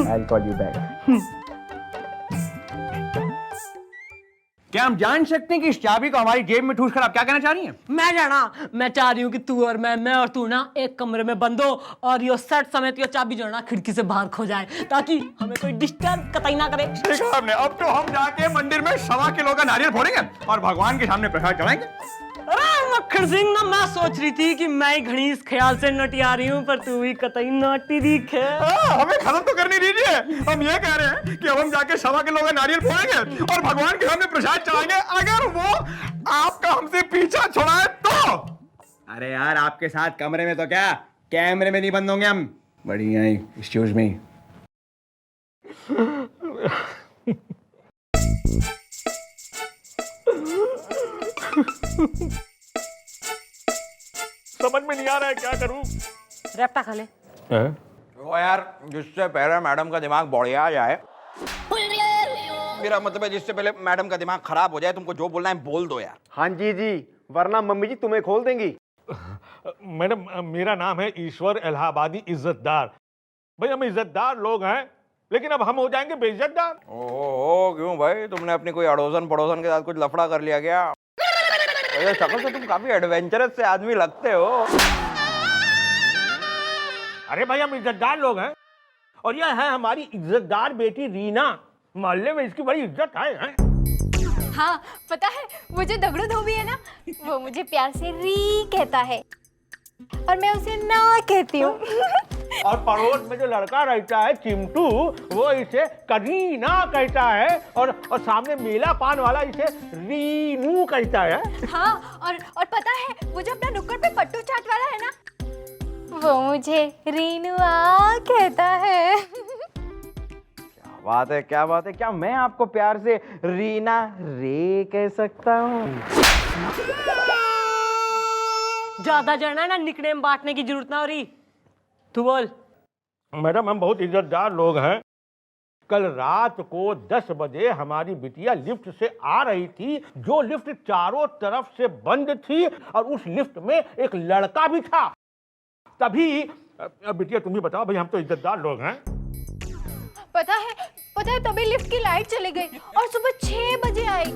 I'll call you back. क्या हम जान सकते हैं कि इस चाबी को हमारी जेब में ठूस कर आप क्या कहना चाह रही हैं? मैं जाना, मैं चाह रही हूँ कि तू और मैं और तू ना एक कमरे में बंद हो और ये सेट समेत ये चाबी जो है ना खिड़की से बाहर खो जाए ताकि हमें कोई डिस्टर्ब कतई ना करे। देखा आपने, अब तो हम जाके मंदिर में 1.25 किलो का नारियल फोड़ेंगे और भगवान के सामने प्रसाद चढ़ाएंगे। अरे मक्खन सिंह ना, मैं सोच रही थी कि मैं ही घड़ी इस ख्याल से नटी आ रही हूँ पर तू भी कतई नटी दिखे। हमें खत्म तो करनी दीजिए। हम ये कह रहे हैं कि अब हम जाके 1.25 किलो का नारियल फोड़ेंगे और भगवान के सामने प्रसाद चढ़ाएंगे, अगर वो आपका हमसे पीछा छुड़ाए तो। अरे यार, आपके साथ कमरे में तो क्या, कैमरे में नहीं बंद होंगे हम। बढ़िया ही, एक्सक्यूज मी। समझ में नहीं आ रहा है क्या करूं। रैप्टा खा ले। वो यार, जिससे पहले मैडम का दिमाग बढ़िया जाए, मेरा मतलब है जिससे पहले मैडम का दिमाग खराब हो जाए, तुमको जो बोलना है बोल दो यार। हाँ जी, वरना मम्मी जी तुम्हें खोल देंगी। मैडम, मेरा नाम है ईश्वर इलाहाबादी इज्जतदार। भाई हम इज्जतदार लोग हैं, लेकिन अब हम हो जाएंगे बेइज्जतदार। ओह, क्यों भाई, तुमने अपनी कोई अड़ोसन पड़ोसन के साथ कुछ लफड़ा कर लिया क्या? शक्ल से तुम काफी एडवेंचरस से आदमी लगते हो। अरे भाई, हम इज्जतदार लोग हैं और यह है हमारी इज्जतदार बेटी रीना। मोहल्ले में इसकी बड़ी इज्जत है। हाँ, पता है वो जो दगड़ू धोबी है ना, वो मुझे प्यार से री कहता है और मैं उसे ना कहती हूँ। और पड़ोस में जो लड़का रहता है चिमटू, वो इसे करीना कहता है और सामने मेला पान वाला इसे रीनू कहता है। हाँ, और पता है वो जो अपना नुक्कड़ पे पट्टू चाट वाला है ना, वो मुझे रीनुआ कहता है। बात है, क्या बात है, क्या मैं आपको प्यार से रीना रे कह सकता हूँ? ज्यादा जड़ना ना, निकनेम बांटने की जरूरत ना हो रही। तू बोल। मैडम, हम बहुत इज्जतदार लोग हैं। कल रात को 10 बजे हमारी बिटिया लिफ्ट से आ रही थी, जो लिफ्ट चारों तरफ से बंद थी और उस लिफ्ट में एक लड़का भी था। तभी बिटिया तुम ही बताओ भाई, हम तो इज्जतदार लोग हैं। पता है तभी लिफ्ट की लाइट चली गई और सुबह 6 बजे आई।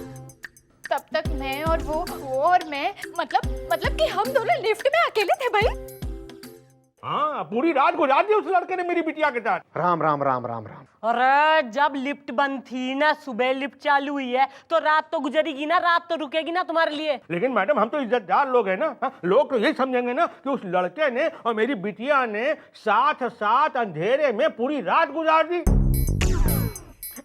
तब तक मैं और वो और मैं, मतलब कि हम दोनों लिफ्ट में अकेले थे भाई। हाँ, पूरी रात गुजार दी उस लड़के ने मेरी बिटिया के साथ। राम राम राम राम राम। अरे जब लिफ्ट बंद थी ना, सुबह लिफ्ट चालू हुई है तो रात तो गुजरेगी ना, रात तो रुकेगी ना तुम्हारे लिए। लेकिन मैडम, हम तो इज्जतदार लोग हैं ना। हाँ, लोग तो यही समझेंगे ना कि उस लड़के ने और मेरी बिटिया ने साथ साथ अंधेरे में पूरी रात गुजार दी।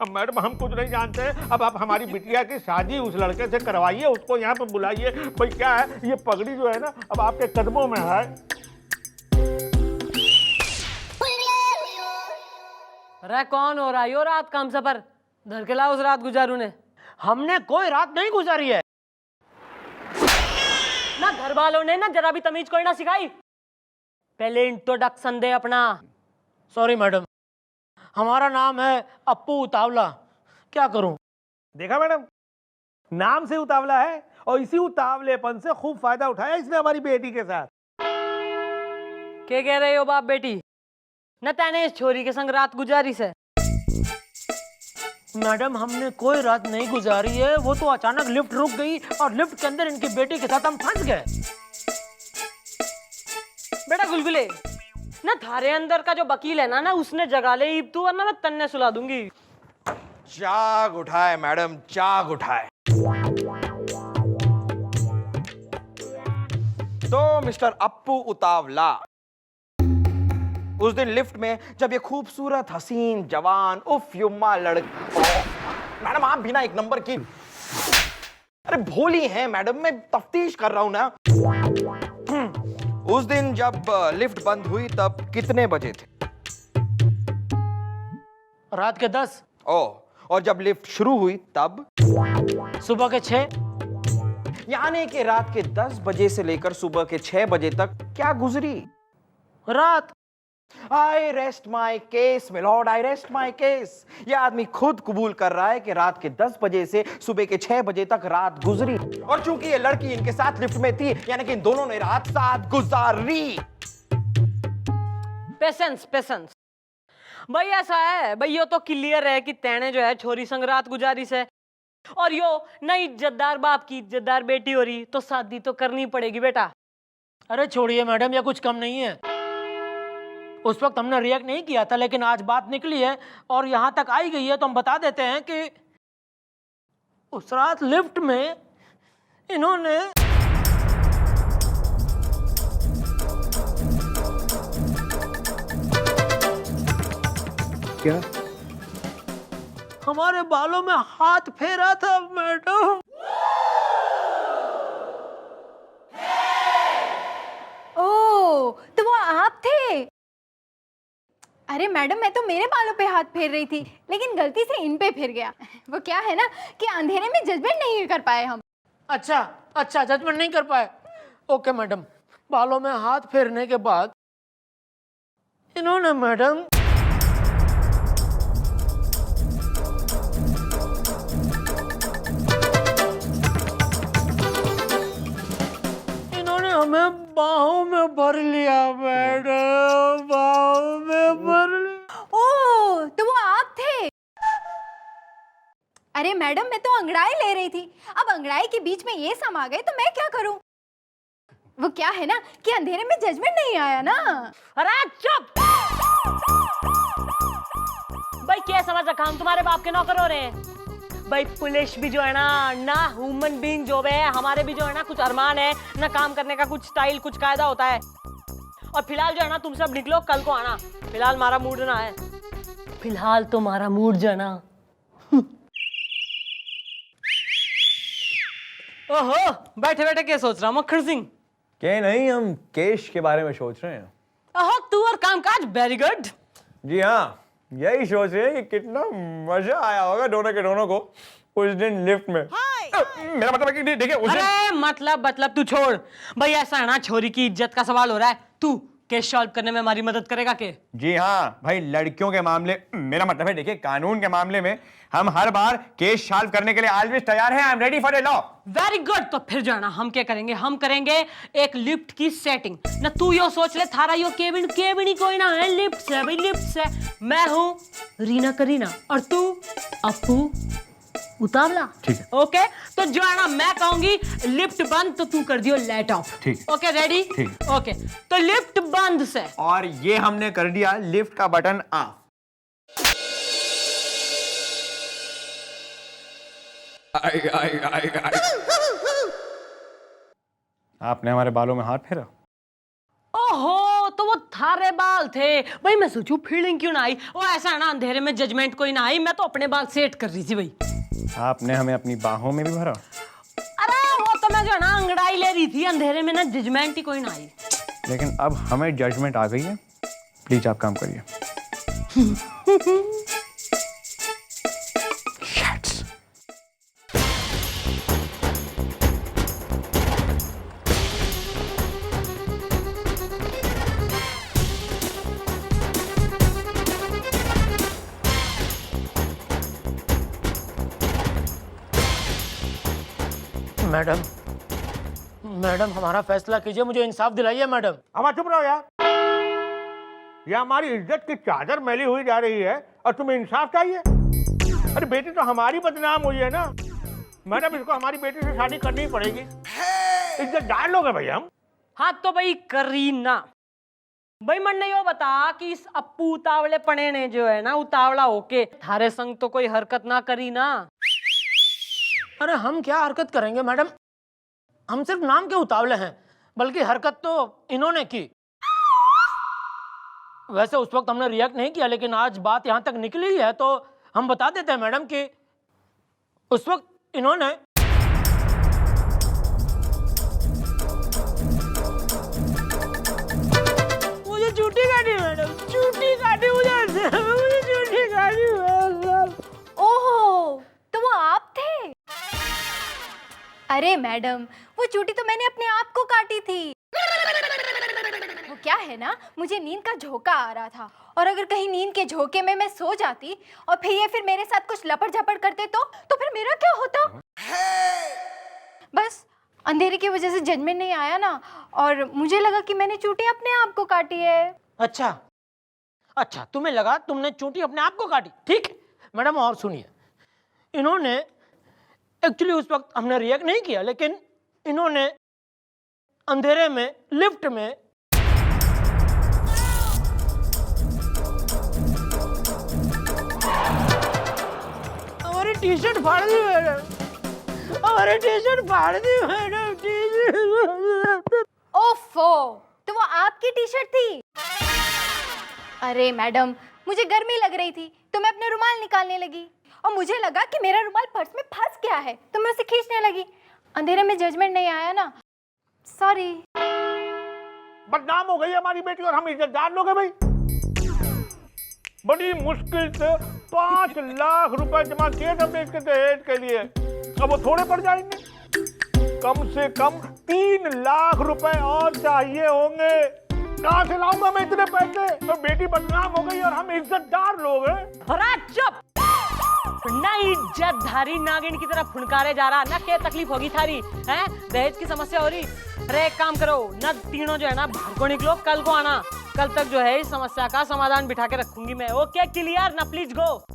अब मैडम, हम कुछ नहीं जानते। अब आप हमारी बिटिया की शादी उस लड़के से करवाइए, उसको यहाँ पे बुलाइए। भाई क्या है, ये पगड़ी जो है ना, अब आपके कदमों में है। अरे कौन हो रहा है यो रात का हम सफर? धर के लाओ उस रात गुजारू ने। हमने कोई रात नहीं गुजारी है। ना घर वालों ने ना जरा भी तमीज कोई ना सिखाई। पहले इंट्रोडक्शन दे अपना। सॉरी मैडम, हमारा नाम है अप्पू उतावला। क्या करूं? देखा मैडम, नाम से उतावला है और इसी उतावलेपन से खूब फायदा उठाया इसने हमारी बेटी के साथ। क्या कह रहे हो बाप बेटी? न तैने इस छोरी के संग रात गुजारी से? मैडम, हमने कोई रात नहीं गुजारी है। वो तो अचानक लिफ्ट रुक गई और लिफ्ट के अंदर इनकी बेटी के साथ हम फंस गए। बेटा गुलगुले, ना थारे अंदर का जो वकील है ना उसने जगा ले ईब तू, वरना मैं तन्ने सुला दूंगी। जाग उठाए मैडम, जाग उठाए। तो मिस्टर अप्पू उतावला, उस दिन लिफ्ट में जब ये खूबसूरत हसीन जवान उफ युम्मा लड़की, मैडम आप भी ना एक नंबर की, अरे भोली हैं मैडम, मैं तफ्तीश कर रहा हूं ना। उस दिन जब लिफ्ट बंद हुई तब कितने बजे थे? रात के 10। ओह, और जब लिफ्ट शुरू हुई तब? सुबह के 6। यानी कि रात के 10 बजे से लेकर सुबह के 6 बजे तक क्या गुजरी? रात। I rest my case, my lord, I rest my case। ये आदमी खुद कबूल कर रहा है कि रात के 10 बजे से सुबह के 6 बजे तक रात गुजरी, और चूंकि ये लड़की इनके साथ लिफ्ट में थी, यानी कि इन दोनों ने रात साथ गुजारी। Patience patience. भाई ऐसा है भाई, यो तो क्लियर है कि तेने जो है छोरी संग रात गुजारी से, और यो नई इज्जतदार बाप की इज्जतदार बेटी हो रही, तो शादी तो करनी पड़ेगी बेटा। अरे छोड़िए मैडम, ये कुछ कम नहीं है। उस वक्त हमने रिएक्ट नहीं किया था, लेकिन आज बात निकली है और यहाँ तक आई गई है, तो हम बता देते हैं कि उस रात लिफ्ट में इन्होंने क्या? हमारे बालों में हाथ फेरा था मैडम। ओह, तो वो आप थे? अरे मैडम, मैं तो मेरे बालों पे हाथ फेर रही थी, लेकिन गलती से इन पे फिर गया। वो क्या है ना कि अंधेरे में जजमेंट नहीं कर पाए हम। अच्छा अच्छा, जजमेंट नहीं कर पाए। Okay madam. बालों में हाथ फेरने के बाद इन्होंने मैडम इन्होंने हमें बाहों में भर लिया मैडम, बाहों में भर लिया। ओह, तो वो आप थे? अरे मैडम, मैं तो अंगड़ाई ले रही थी। अब अंगड़ाई के बीच में ये समा गए तो मैं क्या करूं? वो क्या है ना कि अंधेरे में जजमेंट नहीं आया ना। अरे चुप भाई, क्या समझ रखा हम तुम्हारे बाप के नौकर हो रहे हैं? भाई पुलिस भी जो है ना ह्यूमन बीइंग जो है, हमारे भी जो है ना कुछ अरमान है ना, काम करने का कुछ स्टाइल कुछ कायदा होता है। और फिलहाल जो है ना तुम सब निकलो, कल को आना। फिलहाल हमारा मूड ना है, फिलहाल तुम्हारा मूड जो है ना। ओहो, बैठे बैठे क्या सोच रहा मक्खन सिंह? क्या नहीं, हम केश के बारे में सोच रहे हैं। ओहो, तू और कामकाज, वेरी गुड। जी हाँ, यही सोच रहे हैं कि कितना मजा आया होगा दोनों के दोनों को उस दिन लिफ्ट में। मेरा मतलब है कि देखिए उस दिन... अरे मतलब तू छोड़ भाई, ऐसा है ना छोरी की इज्जत का सवाल हो रहा है, तू केस सॉल्व करने में हमारी मदद करेगा के? जी हाँ भाई, लड़कियों के मामले, मेरा मतलब है देखिए कानून के मामले में हम हर बार केस सॉल्व करने के लिए ऑलवेज तैयार हैं। I am ready for the law. Very good. तो फिर जो है ना हम क्या करेंगे, हम करेंगे एक लिफ्ट की सेटिंग ना। तू यो सोच ले, थारा यो केबिन केबिन ही कोई ना है, लिफ्ट से भाई, लिफ्ट से। मैं हूँ रीना करीना और तू अपू उतावला। ठीक है। ओके, तो जो है ना मैं कहूंगी लिफ्ट बंद, तो तू कर दियो लाइट ऑफ। ठीक। Okay, ready? ठीक। ओके, तो लिफ्ट बंद से, और ये हमने कर दिया लिफ्ट का बटन ऑफ। आपने हमारे बालों में हाथ फेरा। ओहो, तो वो थारे बाल थे भाई। मैं सोचू फीलिंग क्यों ना आई। वो ऐसा है ना अंधेरे में जजमेंट कोई ना आई, मैं तो अपने बाल सेट कर रही थी भाई। आपने हमें अपनी बाहों में भी भरा। अरे वो तो मैं जो है ना अंगड़ाई ले रही थी, अंधेरे में ना जजमेंट ही कोई ना आई। लेकिन अब हमें जजमेंट आ गई है, प्लीज आप काम करिए। मैडम मैडम, हमारा फैसला कीजिए, मुझे इंसाफ दिलाइए मैडम। अब चुप रहो यार। ये हमारी इज्जत की चादर मैली हुई जा रही है और तुम्हें इंसाफ चाहिए? अरे बेटी तो हमारी बदनाम हुई है ना मैडम, इसको हमारी बेटी से शादी करनी ही पड़ेगी। इज्जतदार लोग हैं भाई हम। हाँ तो भाई करीना भाई, मन ने यो बता कि इस अप्पू उतावले पने ने जो है ना उतावला होके थारे संग तो कोई हरकत ना करी ना। अरे हम क्या हरकत करेंगे मैडम, हम सिर्फ नाम के उतावले हैं, बल्कि हरकत तो इन्होंने की। वैसे उस वक्त हमने रिएक्ट नहीं किया, लेकिन आज बात यहाँ तक निकली है तो हम बता देते हैं मैडम कि उस वक्त इन्होंने मुझे झूठी काटी मैडम, झूठी काटी मुझे झूठी काटी। ओहो, तो वो आप थे? अरे मैडम, वो चूटी तो मैंने अपने आप को काटी थी। वो क्या है ना, मुझे नींद का झोंका आ रहा था, और अगर कहीं नींद के झोंके में मैं सो जाती और फिर मेरे साथ कुछ लपड़ झपड़ करते तो फिर मेरा क्या होता? बस अंधेरे की वजह से जजमेंट नहीं आया ना, और मुझे लगा कि मैंने चूटी अपने आप को काटी है। अच्छा अच्छा, तुम्हें लगा तुमने चोटी अपने आप को काटी, ठीक है मैडम। और सुनिए, इन्होंने एक्चुअली उस वक्त हमने रिएक्ट नहीं किया, लेकिन इन्होंने अंधेरे में लिफ्ट में हमारी टी शर्ट फाड़ दी मैडम, हमारी टी शर्ट फाड़ दी मैडम, टी-शर्ट। ओफो, तो वो आपकी टी शर्ट थी? अरे मैडम, मुझे गर्मी लग रही थी तो मैं अपना रुमाल निकालने लगी और मुझे लगा कि मेरा रुमाल पर्स में फंस गया है तो मैं उसे खींचने लगी। अंधेरे में जजमेंट नहीं आया ना, सॉरी। बदनाम हो गई हमारी बेटी और हम इज्जतदार लोग हैं भाई। बड़ी मुश्किल से 5 लाख रुपए जमा किए थे हमने इसके दहेज के लिए, अब वो थोड़े पड़ जाएंगे। कम से कम 3 लाख रुपए और चाहिए होंगे। कहाँ से लाऊंगा मैं इतने पैसे? तो बेटी बदनाम हो गई और हम इज्जतदार लोग हैं। थोड़ा चुप, ना इज्जतधारी नागिन की तरह फुनकारे जा रहा ना, क्या तकलीफ होगी थारी हैं? दहेज की समस्या हो रही। अरे एक काम करो ना, तीनों जो है ना बाहर को निकलो, कल को आना। कल तक जो है इस समस्या का समाधान बिठा के रखूंगी मैं। ओके क्लियर ना, प्लीज गो।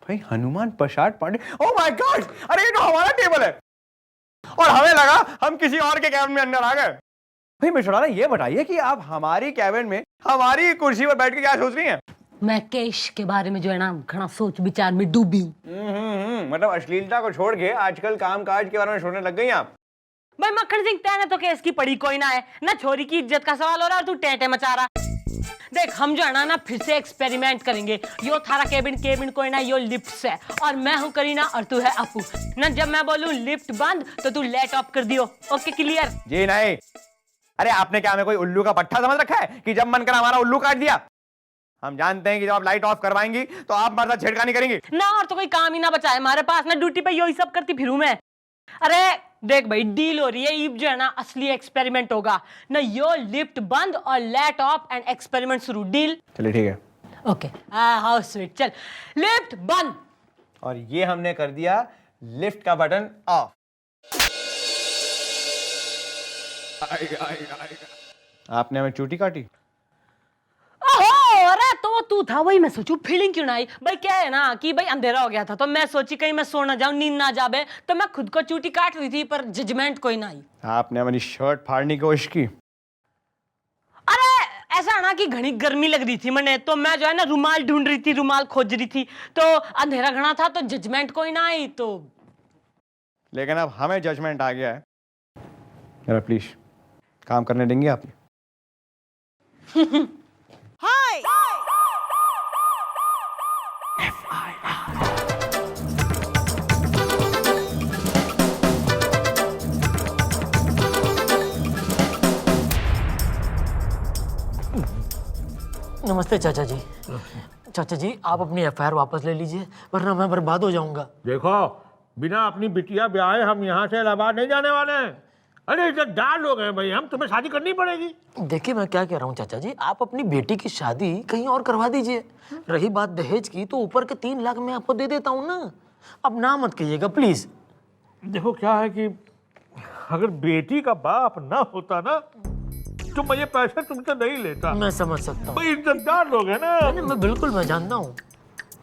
भाई Hanuman Prasad Pandey, oh my God, अरे ये तो हमारा टेबल है और हमें लगा हम किसी और के कैबिन में अंदर आ गए। भाई मिश्रा, ये बताइए कि आप हमारी कैबिन में हमारी कुर्सी पर बैठ के क्या सोच रही हैं? मैं केश के बारे में जो है ना घना सोच विचार में डूबी हूँ। मतलब अश्लीलता को छोड़ के आजकल काम काज के बारे में सोचने लग गई आप। भाई मक्खन सिंह, तैने तो केस की पड़ी कोई ना है ना, छोरी की इज्जत का सवाल हो रहा है और तू टेंटे मचा रहा। देख हम जो है ना फिर से एक्सपेरिमेंट करेंगे। यो थारा केबिन कोई ना, यो लिफ्ट है और मैं हूँ करीना और तू है अपू ना। जब मैं बोलूँ लिफ्ट बंद तो तू लेट ऑफ कर दियो। Okay clear? जी नहीं। अरे आपने क्या हमें कोई उल्लू का पट्टा समझ रखा है कि जब मन करा हमारा उल्लू काट दिया? हम जानते हैं कि जब आप लाइट ऑफ करवाएंगी तो आप हमारे साथ छेड़खानी करेंगी ना, और तो कोई काम ही ना बचा है हमारे पास ना, ड्यूटी पे यही सब करती फिरूं मैं। अरे देख भाई, डील हो रही है, ईब जो है ना असली एक्सपेरिमेंट होगा ना। यो लिफ्ट बंद और लेट ऑफ एंड एक्सपेरिमेंट शुरू। डील? चलिए ठीक है। Okay how sweet. चल लिफ्ट बंद। और ये हमने कर दिया लिफ्ट का बटन ऑफ। आपने हमें चोटी काटी? ओहो, अरे तो तू था, वही मैं सोचू फीलिंग क्यों ना आई। भाई क्या है ना कि भाई अंधेरा हो गया था तो मैं सोची कहीं मैं सो ना जाऊं, नींद ना जाबे, तो मैं खुद को चूटी काट रही थी पर जजमेंट कोई ना आई। आपने हमारी शर्ट फाड़ने की कोशिश की? अरे ऐसा ना कि घनी गर्मी लग रही थी मैंने, तो मैं जो है ना रुमाल ढूंढ रही थी, रुमाल खोज रही थी, तो अंधेरा घना था तो जजमेंट कोई ना आई। तो लेकिन अब हमें जजमेंट आ गया है। जरा प्लीज काम करने देंगे आप? हाय नमस्ते चाचा जी। चाचा जी आप अपनी एफआईआर वापस ले लीजिए वरना मैं बर्बाद हो जाऊंगा। देखो, बिना अपनी बिटिया ब्याहे हम यहाँ से इलाहाबाद नहीं जाने वाले हैं। अरे इज्जतदार लोग हैं भाई हम, तुम्हें शादी करनी पड़ेगी। देखिए मैं क्या कह रहा हूँ चाचा जी, आप अपनी बेटी की शादी कहीं और करवा दीजिए। रही बात दहेज की, तो ऊपर के 3 लाख मैं आपको दे देता हूँ ना। अब ना मत कहिएगा प्लीज। देखो क्या है कि अगर बेटी का बाप ना होता ना तो मैं ये पैसे तुमसे नहीं लेता। मैं समझ सकता हूँ, भाई इज्जतदार लोग हैं ना। मैं बिल्कुल मैं जानता हूँ।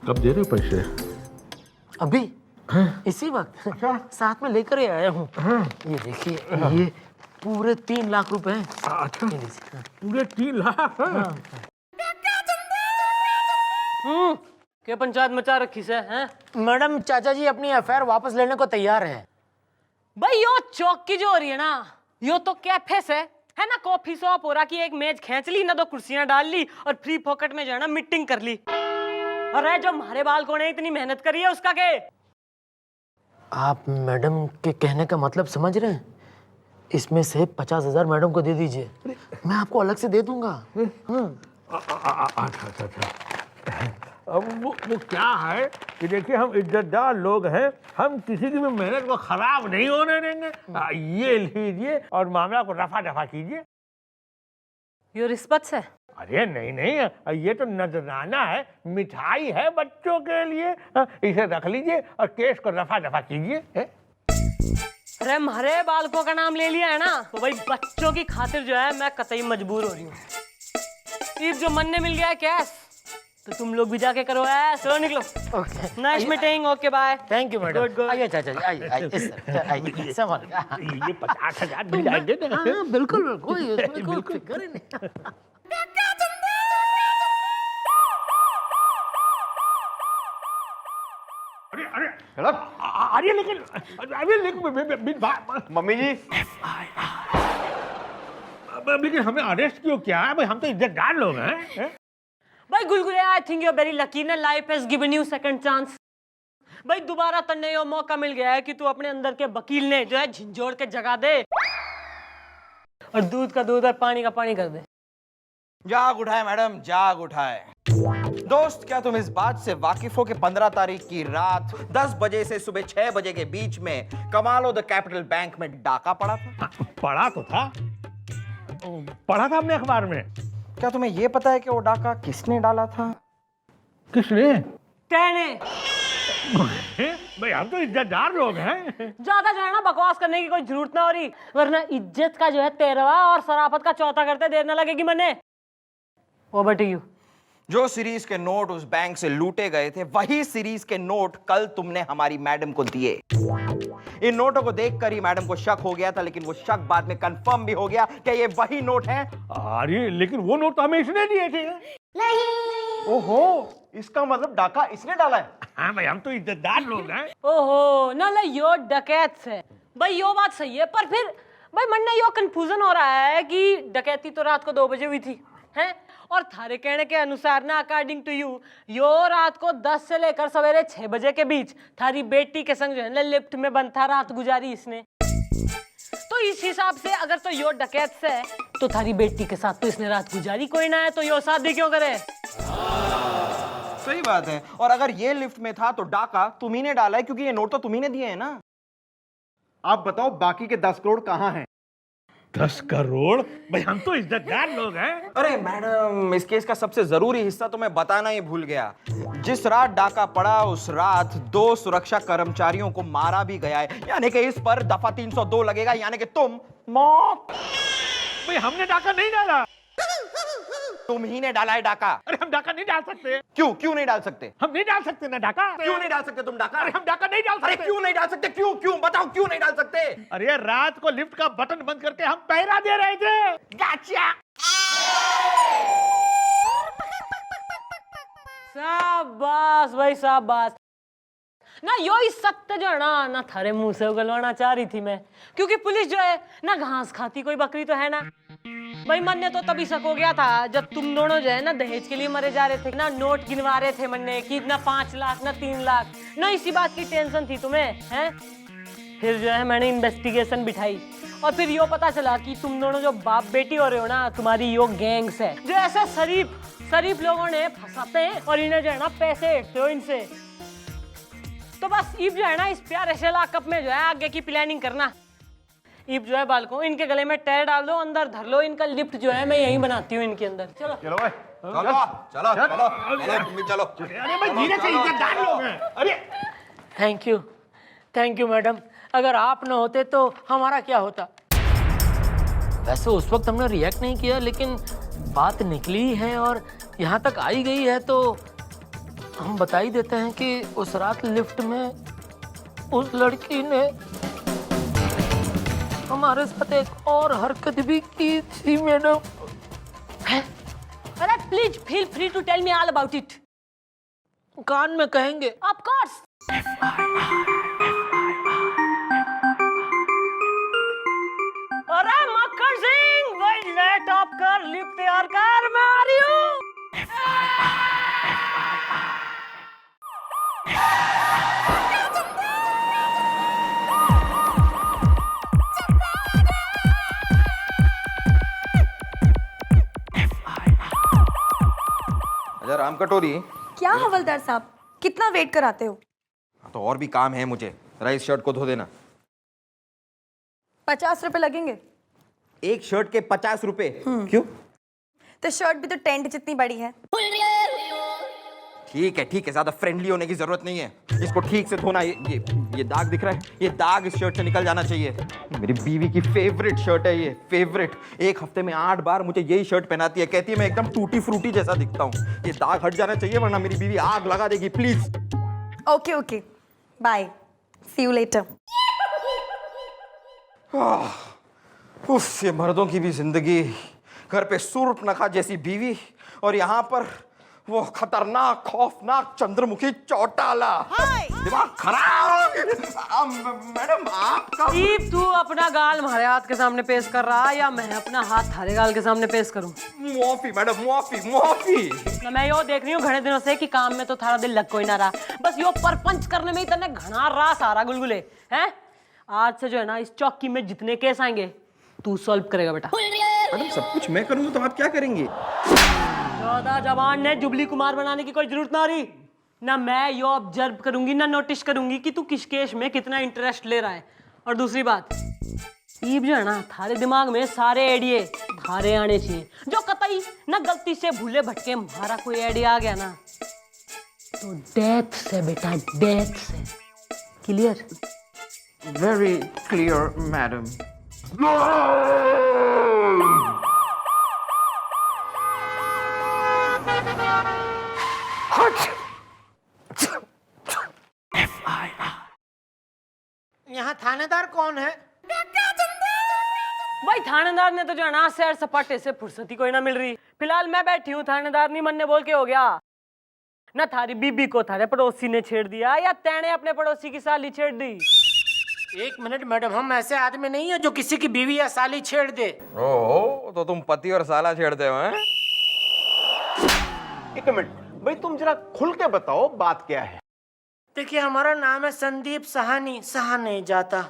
कब दे रहे हो पैसे? अभी इसी वक्त साथ में लेकर ही आया हूँ। ये देखिए, ये पूरे 3 लाख रुपए हैं। अच्छा, ये लीजिए। पूरे 3 लाख? क्या पंचायत मचा रखी से हैं? मैडम चाचा जी अपनी एफआईआर वापस लेने को तैयार हैं। भाई यो चौक की जो हो रही है ना, यो तो कैफे से है ना, कॉफी शॉप हो रहा कि एक मेज खींच ली ना, 2 कुर्सियां डाल ली और फ्री पॉकेट में जो है ना मीटिंग कर ली। अरे जो हमारे बालकों ने इतनी मेहनत करी है उसका के। आप मैडम के कहने का मतलब समझ रहे हैं? इसमें से 50,000 मैडम को दे दीजिए, मैं आपको अलग से दे दूंगा। अच्छा। अब वो क्या है कि देखिए हम इज्जतदार लोग हैं, हम किसी की भी मेहनत को खराब नहीं होने देंगे। ये लीजिए और मामला को रफा दफा कीजिए। यो रिश्वत से? अरे नहीं, ये तो नजराना है, मिठाई है बच्चों के लिए। इसे रख लीजिए और केस को रफा दफा कीजिए। अरे हमारे बालकों का नाम ले लिया है ना, तो भाई बच्चों की खातिर जो है मैं कतई मजबूर हो रही हूँ। ईद जो मन ने मिल गया है कैश, तो तुम लोग भी जाके करो ऐस। चलो निकलो। Okay, nice meeting, okay bye. Thank you madam. Good, good. आइए चाचा जी, आइए इस तरफ, आइए संभाल। ये 50,000 मिल जाएंगे ना। हाँ बिल्कुल बिल्कुल फिक्र ही नहीं। अरे लेकिन मम्मी जी, लेकिन हमें अरेस्ट क्यों किया है भाई? हम तो इज्जतदार लोग हैं। भाई गुलगुले, I think you are very lucky ना, life has given you second chance. भाई दोबारा तन्ने यो मौका मिल गया है कि तू अपने अंदर के वकील ने जो है झिंझोड़ के जगा दे और दूध का दूध और पानी का पानी कर दे। जाग उठाए मैडम, जाग उठाए। दोस्त, क्या तुम इस बात से वाकिफ हो कि 15 तारीख की रात 10 बजे से सुबह 6 बजे के बीच में कमालो द कैपिटल बैंक में डाका पड़ा था? पढ़ा तो था, पढ़ा था हमने अखबार में। क्या तुम्हें यह पता है कि वो डाका किसने डाला था? किसने? कहने भाई हम तो इज्जतदार लोग हैं। ज्यादा जो है ना बकवास करने की कोई जरूरत ना हो रही, वरना इज्जत का जो है 13वां और शराफत का चौथा करते देर ना लगेगी मने। Over to you. जो सीरीज के नोट उस बैंक से लूटे गए थे, वही सीरीज के नोट कल तुमने हमारी मैडम को दिए। इन नोटों को देखकर ही मैडम को शक हो गया था, लेकिन वो शक बाद में कंफर्म भी हो गया कि ये वही नोट हैं। अरे लेकिन वो नोट तो हमें इसने दिए थे। ओहो, इसका मतलब डाका इसने डाला है। हाँ भाई, हम तो इज्जतदार लोग हैं। ओहो ना ला यो डकैत है भाई, यो बात सही है, पर फिर भाई मन में यो कंफ्यूजन हो रहा है कि डकैती तो रात को 2 बजे हुई थी हैं, और थारे कहने के अनुसार ना अकॉर्डिंग टू यू यो रात को 10 से लेकर सवेरे 6 बजे के बीच थारी बेटी के संग जो है ना लिफ्ट में बंद था, रात गुजारी इसने। तो इस हिसाब से अगर तो यो डकैत से है तो थारी बेटी के साथ तो इसने रात गुजारी कोई ना है, तो यो शादी क्यों करे? सही बात है। और अगर ये लिफ्ट में था तो डाका तुम्ही ने डाला है, क्योंकि ये नोट तो तुम्ही ने दिए हैं ना। आप बताओ बाकी के 10 करोड़ कहाँ हैं? 10 करोड़? भाई हम तो इज्जतदार लोग हैं। अरे मैडम, इस केस का सबसे जरूरी हिस्सा तो मैं बताना ही भूल गया। जिस रात डाका पड़ा उस रात 2 सुरक्षा कर्मचारियों को मारा भी गया है, यानी कि इस पर दफा 302 लगेगा, यानी कि तुम मौत। भाई हमने डाका नहीं डाला। तुम ही ने डाला है डाका। अरे हम डाका नहीं डाल सकते। क्यों नहीं डाल सकते? हम नहीं डाल सकते ना डाका। क्यों नहीं डाल सकते तुम डाका? अरे हम डाका नहीं डाल अरे सकते। क्यों नहीं डाल सकते? क्यों बताओ, क्यों नहीं डाल सकते? अरे रात को लिफ्ट का बटन बंद करके हम पहरा दे रहे थे। गाचिया। शाबाश भाई शाबाश ना, यो इस सत्य जो है ना थारे मुंह से उगलवाना चाह रही थी मैं, क्योंकि पुलिस जो है ना घास खाती कोई बकरी तो है ना। भाई मन ने तो तभी शक हो गया था जब तुम दोनों जो है ना दहेज के लिए मरे जा रहे थे ना, नोट गिनवा रहे थे मन ने कि ना 5 लाख ना 3 लाख ना, इसी बात की टेंशन थी तुम्हें हैं। फिर जो है मैंने इन्वेस्टिगेशन बिठाई और फिर यो पता चला कि तुम दोनों जो बाप बेटी हो रहे हो ना, तुम्हारी यो गैंग्स है जो ऐसे शरीफ लोगों ने फंसाते हैं और इन्हें जो है ना पैसे हेटते हो इनसे। तो बस ईब जो है ना इस प्यारे से लॉकअप में जो है आगे की प्लानिंग करना। ईब जो है बालकों, इनके गले में टायर डाल दो, अंदर धर लो, इनका लिफ्ट जो है मैं यहीं बनाती हूँ इनके अंदर। चलो चलो भाई, चलो। अरे भाई धीरे से, इज्जतदार लोग हैं। अरे थैंक यू मैडम, अगर आप न होते तो हमारा क्या होता। वैसे उस वक्त हमने रिएक्ट नहीं किया, लेकिन बात निकली है और यहाँ तक आई गई है तो हम बता ही देते हैं कि उस रात लिफ्ट में उस लड़की ने हमारे साथ एक और हरकत भी की थी मैडम। अरे please feel free to tell me all about it. कान में कहेंगे? Of course. अरे मक्खन सिंह भाई लैपटॉप कर, लिफ्ट तैयार कर, मैं आ रही हूँ। अच्छा राम कटोरी, क्या हवलदार साहब, कितना वेट कराते हो? तो और भी काम है मुझे, राइस शर्ट को धो देना। 50 रुपए लगेंगे। एक शर्ट के 50 रुपए? क्यों? तो शर्ट भी तो टेंट जितनी बड़ी है। ठीक है, ज्यादा फ्रेंडली होने की जरूरत नहीं है। इसको ठीक से धोना। ये दाग दिख रहा है, ये दाग इस शर्ट से निकल जाना चाहिए। मेरी बीवी की फेवरेट शर्ट है ये, फेवरेट। एक हफ्ते में 8 बार मुझे यही शर्ट पहनाती है, कहती है मैं एकदम टूटी फ्रूटी जैसा दिखता हूँ। ये दाग हट जाना चाहिए वरना मेरी बीवी आग लगा देगी। Please. Okay okay, bye, see you later. उफ, ये मर्दों की भी जिंदगी। घर पे सूर्पनखा जैसी बीवी और यहाँ पर वो खतरनाक खौफनाक चंद्रमुखी चौटाला। दिमाग खराब। मैडम आपका दीप, तू अपना गाल हमारे हाथ के सामने पेश कर रहा है या मैं अपना हाथ थारे गाल के सामने पेश करूं? मुआफी मैडम, मुआफी। ना मैं यो देख रही हूँ घने दिनों से कि काम में तो थारा दिल लग कोई ना रहा, बस यो परपंच करने में ही तने घना रहा सारा गुलगुले हैं। आज से जो है ना इस चौकी में जितने केस आएंगे तू सॉल्व करेगा बेटा। मैडम सब कुछ मैं करूंगा तो आप क्या करेंगे? ज्यादा जवान ने जुबली कुमार बनाने की कोई जरूरत ना रही। ना मैं यो ऑब्जर्व करूंगी ना नोटिस करूंगी कि तू किस केस में कितना इंटरेस्ट ले रहा है। और दूसरी बात, ये जो है ना थारे दिमाग में सारे आइडिया थारे आने चाहिए। जो कतई ना गलती से भूले भटके हमारा कोई आइडिया आ गया ना तो डेथ से बेटा, डेथ से। क्लियर? Very clear madam. यहाँ थानेदार कौन है? भाई थानेदार ने तो जो है ना सैर सपाटे से फुर्सत ही कोई ना मिल रही। फिलहाल मैं बैठी हूँ, थानेदार नहीं मनने बोल के हो गया ना। थारी बीबी को थारे पड़ोसी ने छेड़ दिया या तेने अपने पड़ोसी की साली छेड़ दी? एक मिनट मैडम, हम ऐसे आदमी नहीं है जो किसी की बीवी या साली छेड़ दे। ओहो, तो तुम पति और साला छेड़ते हो हैं? एक मिनट भाई, तुम जरा खुल के बताओ बात क्या है। देखिए, हमारा नाम है संदीप सहानी, सहा नहीं जाता।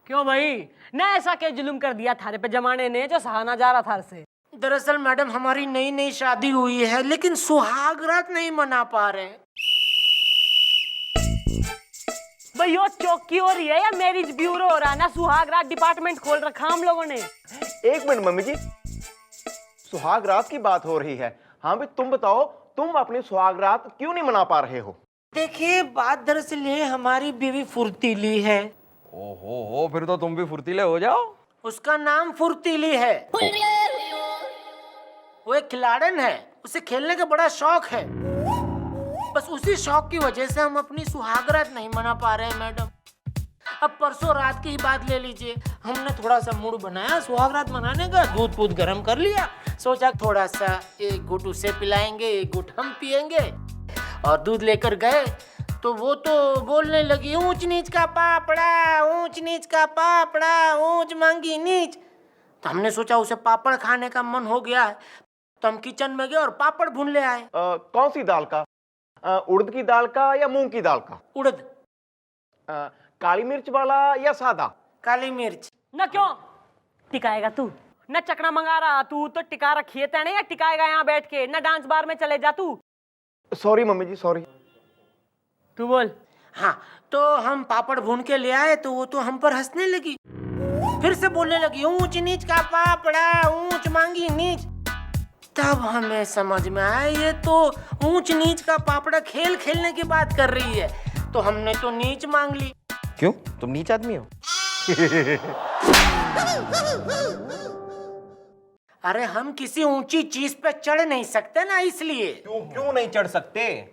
क्यों भाई, ना ऐसा क्या जुल्म कर दिया थारे पे जमाने ने जो सहाना जा रहा थार से? दरअसल मैडम हमारी नई नई शादी हुई है लेकिन सुहाग रात नहीं मना पा रहे। भाई यो चौकी हो रही है या मैरिज ब्यूरो हो रहा है? ना सुहाग रात डिपार्टमेंट खोल रखा हम लोगों ने। एक मिनट मम्मी जी, सुहाग रात की बात हो रही है। हाँ भाई, तुम बताओ, तुम अपनी सुहाग रात क्यों नहीं मना पा रहे हो? देखिए, बात दरअसल ये, हमारी बीवी फुर्तीली है। ओहो, फिर तो तुम भी फुर्तीले हो जाओ। उसका नाम फुर्तीली है। वो एक खिलाड़न है, उसे खेलने का बड़ा शौक है। बस उसी शौक की वजह से हम अपनी सुहागरात नहीं मना पा रहे हैं मैडम। अब परसों रात की ही बात ले लीजिए, हमने थोड़ा सा मूड बनाया सुहागरात मनाने का, दूध पूध गर्म कर लिया, सोचा थोड़ा सा एक घुट उसे पिलाएंगे, एक घुट हम पिएंगे। और दूध लेकर गए तो वो तो बोलने लगी, ऊंच नीच का पापड़ा, ऊंच नीच का पापड़ा, ऊंच मांगी नीच। तो हमने सोचा उसे पापड़ खाने का मन हो गया है, तो हम किचन में गए और पापड़ भून ले आए। कौन सी दाल का? उड़द की दाल का या मूंग की दाल का? उड़द। काली मिर्च वाला या सादा? काली मिर्च। ना क्यों टिकाएगा तू? ना चकना मंगा रहा तू तो टिका रखी है तेने, या टिकाएगा यहाँ बैठ के? ना डांस बार में चले जा तू। सॉरी मम्मी जी, सॉरी। तू बोल। हाँ, तो हम पापड़ भून के ले आए तो वो तो हम पर हंसने लगी, फिर से बोलने लगी, ऊंच नीच का पापड़ा, ऊंच मांगी नीच। तब हमें समझ में आया ये तो ऊंच नीच का पापड़ा खेल खेलने की बात कर रही है, तो हमने तो नीच मांग ली। क्यों, तुम नीच आदमी हो? अरे हम किसी ऊंची चीज पे चढ़ नहीं सकते ना, इसलिए। क्यों नहीं चढ़ सकते?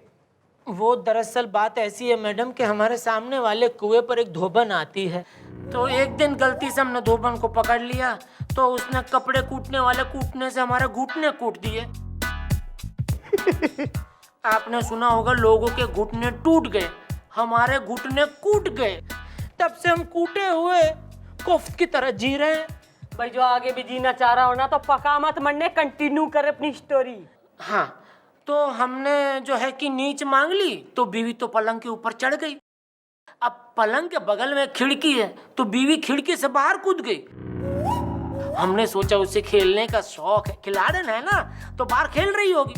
वो दरअसल बात ऐसी है मैडम कि हमारे सामने वाले कुएं पर एक धोबन आती है, तो एक दिन गलती से हमने धोबन को पकड़ लिया, तो उसने कपड़े कूटने वाले कूटने से हमारे घुटने कूट दिए। आपने सुना होगा लोगों के घुटने टूट गए, हमारे घुटने कूट गए। तब से हम कूटे हुए कोफ्त की तरह जी रहे हैं। भाई जो आगे भी जीना चाह रहा हो ना तो पका मत मरने, कंटिन्यू कर अपनी स्टोरी। हाँ, तो हमने जो है कि नीच मांग ली, तो बीवी तो पलंग के ऊपर चढ़ गई। अब पलंग के बगल में खिड़की है, तो बीवी खिड़की से बाहर कूद गई। हमने सोचा उसे खेलने का शौक है, खिलाड़न है ना, तो बाहर खेल रही होगी।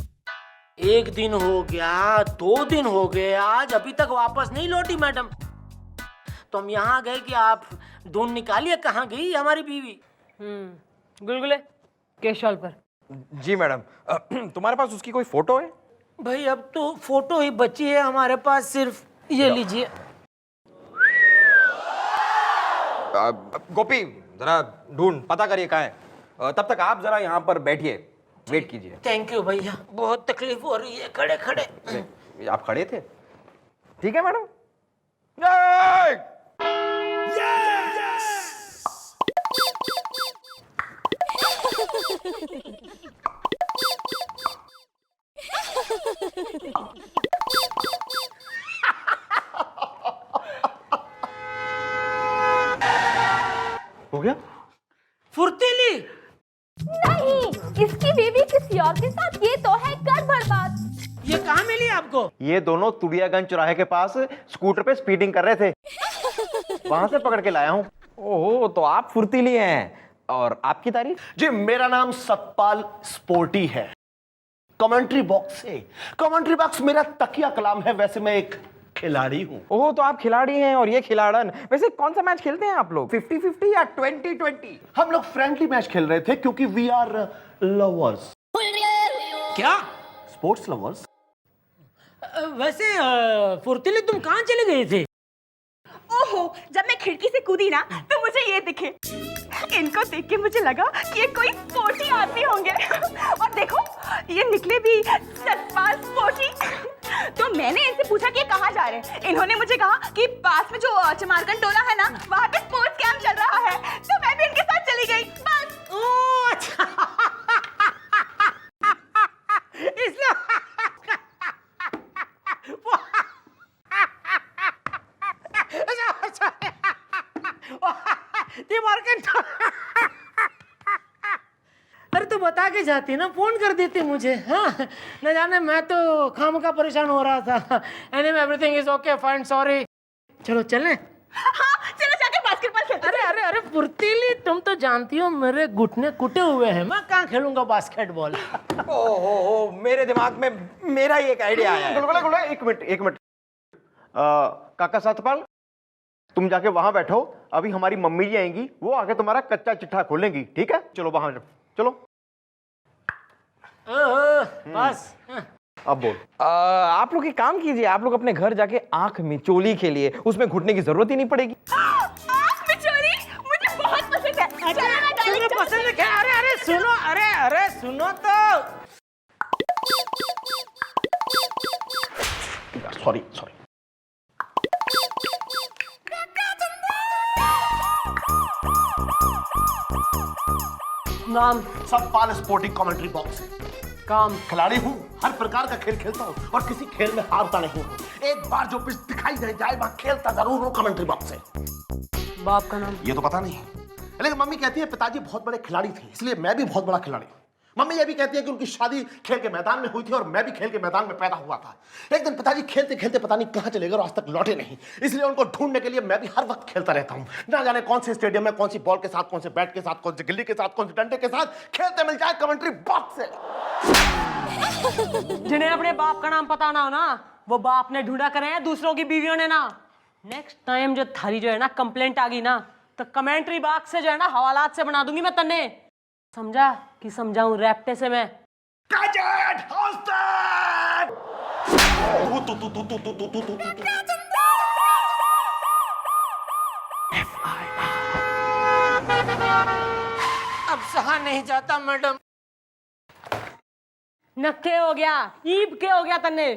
एक दिन हो गया, 2 दिन हो गए, आज अभी तक वापस नहीं लौटी मैडम। तो हम यहाँ गए कि आप ढूंढ निकालिए कहाँ गई हमारी बीवी। गुलगुले केशवाल पर। जी मैडम। तुम्हारे पास उसकी कोई फोटो है? भाई अब तो फोटो ही बची है हमारे पास, सिर्फ ये लीजिए। गोपी जरा ढूंढ पता करिए कहाँ है। तब तक आप जरा यहाँ पर बैठिए, वेट कीजिए। थैंक यू भैया, बहुत तकलीफ हो रही है खड़े खड़े। आप खड़े थे? ठीक है मैडम। हो गया? फुर्तीली, नहीं, इसकी बीवी किसी और के साथ, ये तो है गड़बड़ बात। ये कहाँ मिली आपको? ये दोनों तुड़ियागंज चौराहे के पास स्कूटर पे स्पीडिंग कर रहे थे, वहां से पकड़ के लाया हूँ। ओहो, तो आप फुर्तीली हैं। और आपकी तारीफ? जी मेरा नाम सतपाल स्पोर्टी है। कमेंट्री बॉक्स से, कमेंट्री बॉक्स मेरा तकिया कलाम है। वैसे मैं एक खिलाड़ी हूँ। ओहो, तो आप खिलाड़ी हैं और ये खिलाड़न। वैसे कौन सा मैच खेलते हैं आप लोग? 50-50 या 20-20? हम लोग फ्रेंडली मैच खेल रहे थे क्योंकि वी आर लवर्स, क्या? Sports lovers. वैसे फुर्तीली तुम कहाँ चले गए थे? ओहो, जब मैं खिड़की से कूदी ना तो मुझे ये दिखे। इनको देख के मुझे लगा कि ये कोई स्पोर्टी आदमी होंगे। और देखो, ये निकले भी सतपाल स्पोर्टी। तो मैंने इनसे पूछा कि ये कहाँ जा रहे हैं। इन्होंने मुझे कहा कि पास में जो चमारकंद टोला है ना, वहाँ पे स्पोर्ट्स कैंप चल रहा है। तो मैं भी इनके साथ चली गई, बस। ओह अच्छा। अरे तो बता के जाती ना, फोन कर देती मुझे। हाँ, न जाने मैं तो खामखा परेशान हो रहा था। Anyway everything is okay, fine, sorry. चलो चलें। हाँ, चलो जाकर बास्केटबॉल खेलते हैं। अरे अरे अरे फुर्तीली, तुम तो जानती हो मेरे घुटने कुटे हुए हैं, मैं कहाँ खेलूंगा बास्केटबॉल। ओहो, मेरे दिमाग में मेरा ही एक आइडिया आया है। गुलगुला, एक मिनट। काका सतपाल, तुम जाके वहां बैठो, अभी हमारी मम्मी जी आएंगी, वो आके तुम्हारा कच्चा चिट्ठा खोलेंगी, ठीक है? चलो वहां चलो। बस। अब बोल। आप लोग एक काम कीजिए, आप लोग अपने घर जाके आंख मिचोली खेलिए, उसमें घुटने की जरूरत ही नहीं पड़ेगी। आँख में चोरी मुझे बहुत पसंद है। चलो ना, डार्लिंग, तुम्हें पसंद है क्या? अरे सुनो, अरे सुनो तो। सॉरी। नाम? सतपाल स्पोर्टिंग कमेंट्री बॉक्स है। काम? खिलाड़ी हूँ, हर प्रकार का खेल खेलता हूँ और किसी खेल में हारता नहीं हूँ। एक बार जो पिच दिखाई दे जाए वहां खेलता जरूर हूँ कमेंट्री बॉक्स से। बाप का नाम? ये तो पता नहीं, लेकिन मम्मी कहती है पिताजी बहुत बड़े खिलाड़ी थे, इसलिए मैं भी बहुत बड़ा खिलाड़ी हूँ। मम्मी ये भी कहती है कि उनकी शादी खेल के मैदान में हुई थी और मैं भी खेल के मैदान में पैदा हुआ था। एक दिन पिताजी खेलते खेलते पता नहीं कहां चले गए और आज तक लौटे नहीं, इसलिए उनको ढूंढने के लिए मैं भी हर वक्त खेलता रहता हूं। ना जाने कौन से स्टेडियम में कौन सी बॉल के साथ, कौन से बैट के साथ, कौन से गिल्ली के साथ, कौन से डंडे के साथ खेलते मिल जाए कमेंट्री बॉक्स से। जिन्हें अपने बाप का नाम पता ना हो ना, वो बाप ने ढूंढा करे हैं, दूसरों की बीवियों ने ना। नेक्स्ट टाइम जो थारी जो है ना कंप्लेंट आ गई ना, तो कमेंट्री बॉक्स से जो है ना हवालात से बना दूंगी मैं तन्ने। समझा कि समझाऊं रैप्टे से मैं? अब सहा नहीं जाता मैडम। नक्के हो गया, ईब के हो गया तन्ने।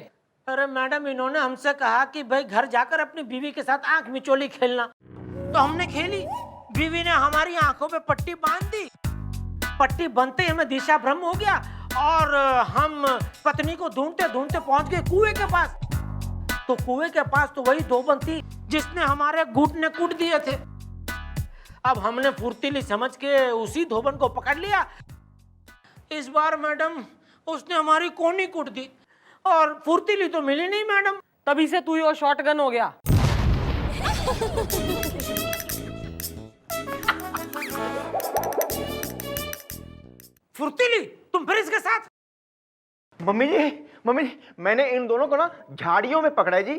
अरे मैडम, इन्होंने हमसे कहा कि भाई घर जाकर अपनी बीवी के साथ आंख मिचोली खेलना, तो हमने खेली। बीवी ने हमारी आंखों पे पट्टी बांध दी। पट्टी बंधते ही हमें दिशा भ्रम हो गया और हम पत्नी को ढूंढते ढूंढते पहुंच गए कुएं के पास। तो कुएं के पास तो वही धोबन थी जिसने हमारे घुटने कूट दिए थे। अब हमने फुर्तीली समझ के उसी धोबन को पकड़ लिया। इस बार मैडम उसने हमारी कोहनी कूट दी और फुर्तीली तो मिली नहीं मैडम। तभी से तू ही वो शॉटगन हो गया। फुर्तीली, तुम फिर इसके साथ? मम्मी जी, मैंने इन दोनों को ना झाड़ियों में पकड़ा है जी।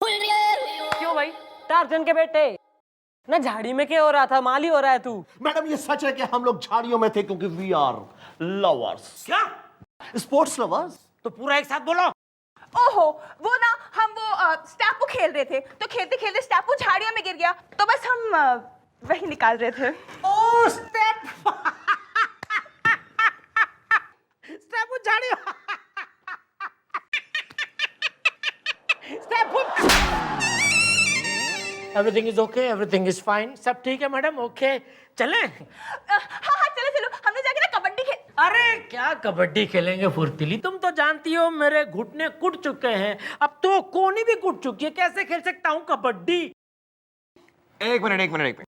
क्यों भाई, टार्जन के बेटे? ना झाड़ी में क्या हो रहा था, माली हो रहा है तू। मैडम ये सच है कि हम लोग झाड़ियों में थे क्योंकि वी आर लवर्स। क्या? Sports lovers. तो पूरा एक साथ बोलो। ओहो, वो ना हम वो स्टैपू खेल रहे थे, तो खेलते खेलते स्टैपू झाड़ियों में गिर गया, तो बस हम वही निकाल रहे थे। ओ स्टेप स्टेप झाड़ी everything is okay, everything is fine, सब ठीक है मैडम, ओके चलें? हाँ हाँ, चलो चलो, हमने जाके ना कबड्डी खेल। अरे क्या कबड्डी खेलेंगे फुर्तीली, तुम तो जानती हो मेरे घुटने कुट चुके हैं, अब तो कोनी भी कुट चुकी है, कैसे खेल सकता हूँ कबड्डी? एक मिनट।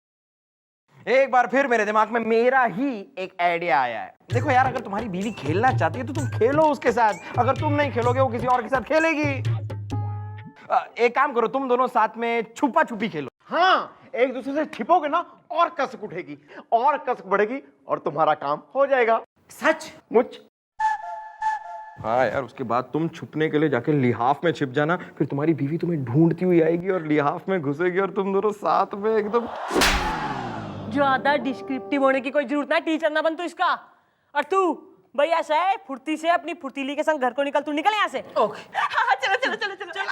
एक बार फिर मेरे दिमाग में मेरा ही एक आइडिया आया है। देखो यार, अगर तुम्हारी बीवी खेलना चाहती है तो तुम खेलो उसके साथ, अगर तुम नहीं खेलोगे वो किसी और के साथ खेलेगी। एक काम करो, तुम दोनों साथ में छुपा छुपी खेलो। हाँ, एक दूसरे से छिपोगे ना और कसक उठेगी और कसक बढ़ेगी और तुम्हारा काम हो जाएगा। सच मुझ हाँ यार, उसके बाद तुम छुपने के लिए जाके लिहाफ में छिप जाना, फिर तुम्हारी बीवी तुम्हें ढूंढती हुई आएगी और लिहाफ में घुसेगी और तुम दोनों साथ में एकदम। ज्यादा डिस्क्रिप्टिव होने की कोई जरूरत नहीं, टीचर ना बन तू इसका। और तू भाई ऐसा है, फुर्ती से अपनी फुर्तीली के संग घर को निकल, तू निकल यहाँ से। ओके हाँ हाँ, चलो चलो चलो चलो चलो।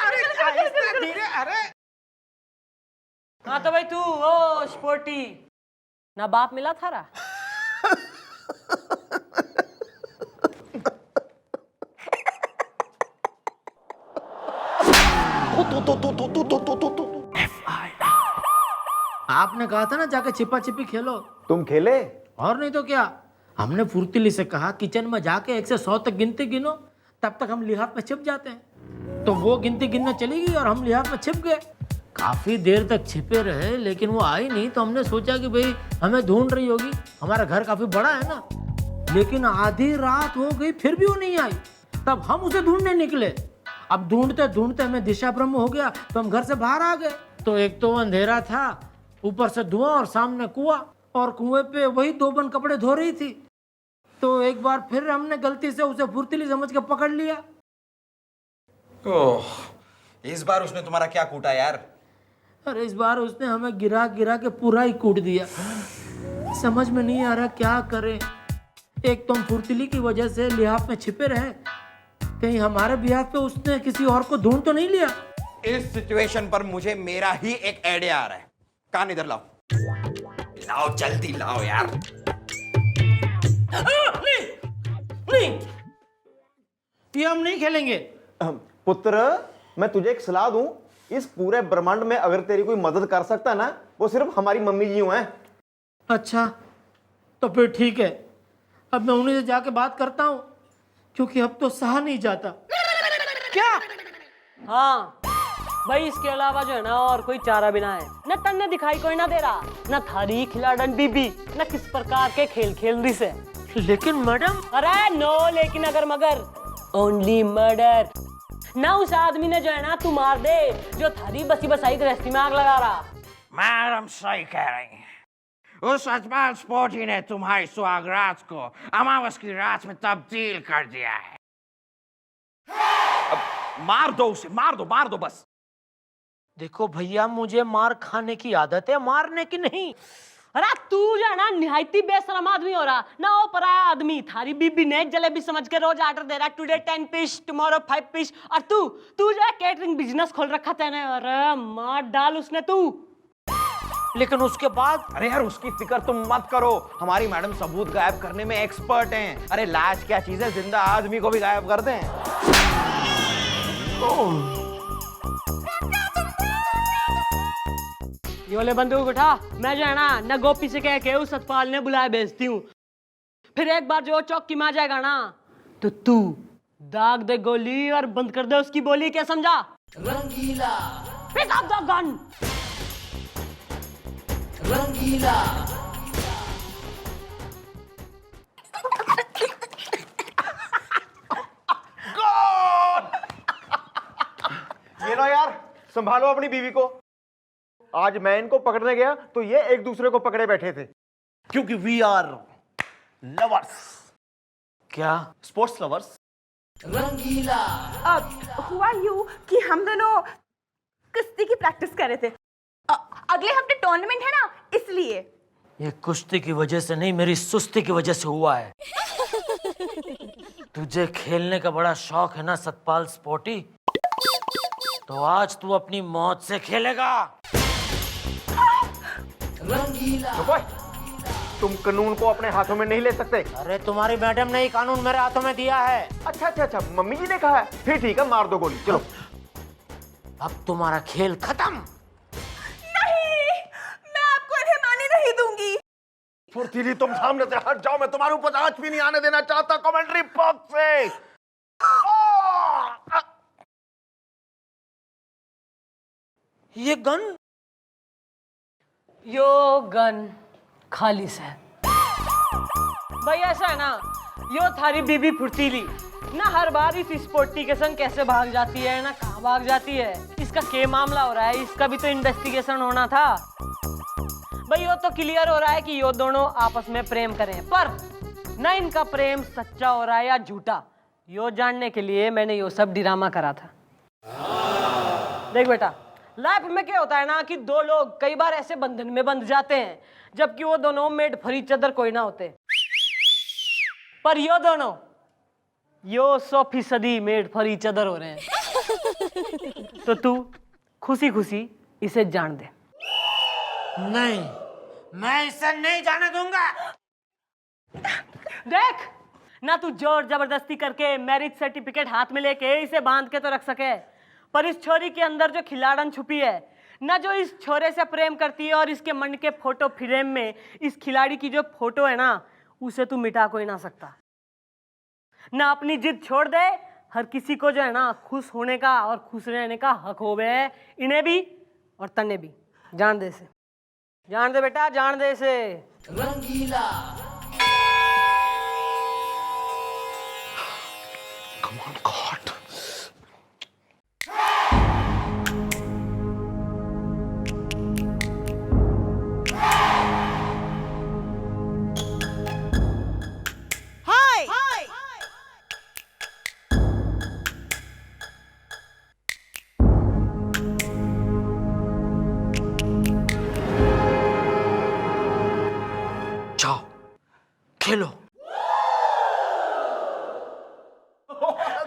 हाँ तो भाई तू ओ स्पोर्टी ना बाप मिला थारा। आपने कहा था ना जाके छिपा छिपी खेलो, तुम खेले? और नहीं तो क्या, हमने फुर्तीली से कहा किचन में जाके 1 से 100 तक गिनती गिनो, तब तक हम लिहाफ में छिप जाते हैं। तो वो गिनती गिनने चली गई और हम लिहाफ में छिप गए। काफी देर तक छिपे रहे लेकिन वो आई नहीं, तो हमने सोचा कि भाई हमें ढूंढ रही होगी, हमारा घर काफी बड़ा है ना। लेकिन आधी रात हो गई फिर भी वो नहीं आई, तब हम उसे ढूंढने निकले। अब ढूंढते ढूंढते हमें दिशा भ्रम हो गया, तो हम घर से बाहर आ गए। तो एक तो अंधेरा था, ऊपर से धुआं और सामने कुआं, और कुएं पे वही 2 बन कपड़े धो रही थी। तो एक बार फिर हमने गलती से उसे फुर्तीली समझ के पकड़ लिया। ओह, इस बार उसने तुम्हारा क्या कूटा यार? अरे इस बार उसने हमें गिरा गिरा के पूरा ही कूट दिया। समझ में नहीं आ रहा क्या करें। एक तो हम फुर्तीली की वजह से लिहाफ में छिपे रहे, कहीं हमारे बिहाफ पे उसने किसी और को ढूंढ तो नहीं लिया। इस सिचुएशन पर मुझे मेरा ही एक आइडिया आ रहा है। कान इधर लाओ, लाओ जल्दी लाओ यार। नहीं, ये हम नहीं खेलेंगे। पुत्र, मैं तुझे एक सलाह दूं, इस पूरे ब्रह्मांड में अगर तेरी कोई मदद कर सकता ना, वो सिर्फ हमारी मम्मी जी हैं। अच्छा तो फिर ठीक है, अब मैं उन्हीं से जाके बात करता हूँ, क्योंकि अब तो सहा नहीं जाता। क्या? हाँ भाई, इसके अलावा जो है ना और कोई चारा भी ना है। न तन्ने दिखाई कोई ना दे रहा, न थारी खिलाड़न बीबी, न किस प्रकार के खेल खेल रही से। लेकिन मैडम। अरे नो लेकिन अगर मगर, ओनली मर्डर। ना उस आदमी ने जो है ना तू मार दे जो थारी बसी बसाई गृहस्थी में आग लगा रहा। मैडम सही कह रही हैं। उस सतपाल स्पोर्टी ने तुम्हारी सुहाग रात को अमावस की रात में तब्दील कर दिया है। मार दो उसे, मार दो बस। देखो भैया, मुझे मार खाने की आदत है, मारने की नहीं। अरे तू जो है ना निहायती बेशरम आदमी हो रहा ना, वो पराया आदमी। थारी बीबी ने जलेबी समझ के रोज ऑर्डर दे रहा, टुडे 10 पीस, टुमारो 5 पीस। और तू जो है कैटरिंग बिजनेस खोल रखा तेने। अरे मार डाल उसने तू। लेकिन उसके बाद। अरे यार, उसकी फिक्र तुम मत करो, हमारी मैडम सबूत गायब करने में एक्सपर्ट हैं। अरे लाश क्या चीज है, जिंदा आदमी को भी गायब कर दें। ये वाले बंदूक उठा, मैं जो है ना गोपी से कह के उस सतपाल ने बुलाया भेजती हूँ। फिर एक बार जो चौकी में आ जाएगा ना, तो तू दाग दे गोली और बंद कर दे उसकी बोली। क्या समझा? रंगीला पिक अप द गन। रंगीला। ये लो यार, संभालो अपनी बीवी को। आज मैं इनको पकड़ने गया तो ये एक दूसरे को पकड़े बैठे थे, क्योंकि वी आर लवर्स। क्या? Sports lovers. रंगीला। हुआ यूं कि हम दोनों कुश्ती की प्रैक्टिस कर रहे थे। अगले हफ्ते टूर्नामेंट है ना, इसलिए। ये कुश्ती की वजह से नहीं, मेरी सुस्ती की वजह से हुआ है। तुझे खेलने का बड़ा शौक है ना सतपाल स्पोर्टी, तो आज तू अपनी मौत से खेलेगा। चुप ओए। तुम कानून को अपने हाथों में नहीं ले सकते। अरे तुम्हारी मैडम ने ही कानून मेरे हाथों में दिया है। अच्छा अच्छा अच्छा, मम्मी जी ने कहा है। फिर ठीक है, मार दो गोली, चलो। अब तुम्हारा खेल खत्म। नहीं, मैं आपको इन्हें मानी नहीं दूंगी। फुर्तीली, तुम सामने से हट जाओ, मैं तुम्हारे ऊपर आंच भी नहीं आने देना चाहता कमेंट्री बॉक्स से। ये गन यो गन खालिस है भाई। ऐसा है ना, यो थारी बीबी फुर्तीली ना हर बार इस स्पोर्टी के संग कैसे भाग जाती है ना कहाँ भाग जाती है। इसका क्या मामला हो रहा है, इसका भी तो इन्वेस्टिगेशन होना था भाई। यो तो क्लियर हो रहा है कि यो दोनों आपस में प्रेम करें, पर ना इनका प्रेम सच्चा हो रहा है या झूठा, यो जानने के लिए मैंने यो सब ड्रामा करा था। देख बेटा, लाइफ में क्या होता है ना कि दो लोग कई बार ऐसे बंधन में बंध जाते हैं जबकि वो दोनों मेड फॉर ईच अदर कोई ना होते, पर यो दोनों यो 100% मेड फॉर ईच अदर हो रहे हैं। तो तू खुशी खुशी इसे जान दे। नहीं, मैं इसे नहीं जाने दूंगा। देख ना, तू जोर जबरदस्ती करके मैरिज सर्टिफिकेट हाथ में लेके इसे बांध के तो रख सके, पर इस छोरी के अंदर जो खिलाड़न छुपी है ना, जो इस छोरे से प्रेम करती है और इसके मन के फोटो फ्रेम में इस खिलाड़ी की जो फोटो है ना, उसे तू मिटा कोई ना सकता ना। अपनी जिद छोड़ दे, हर किसी को जो है ना खुश होने का और खुश रहने का हक हो गए, इन्हें भी और तन्ने भी। जान दे इसे, जान दे बेटा, जान दे इसे। रंगीला Come on, God. जाओ खेलो।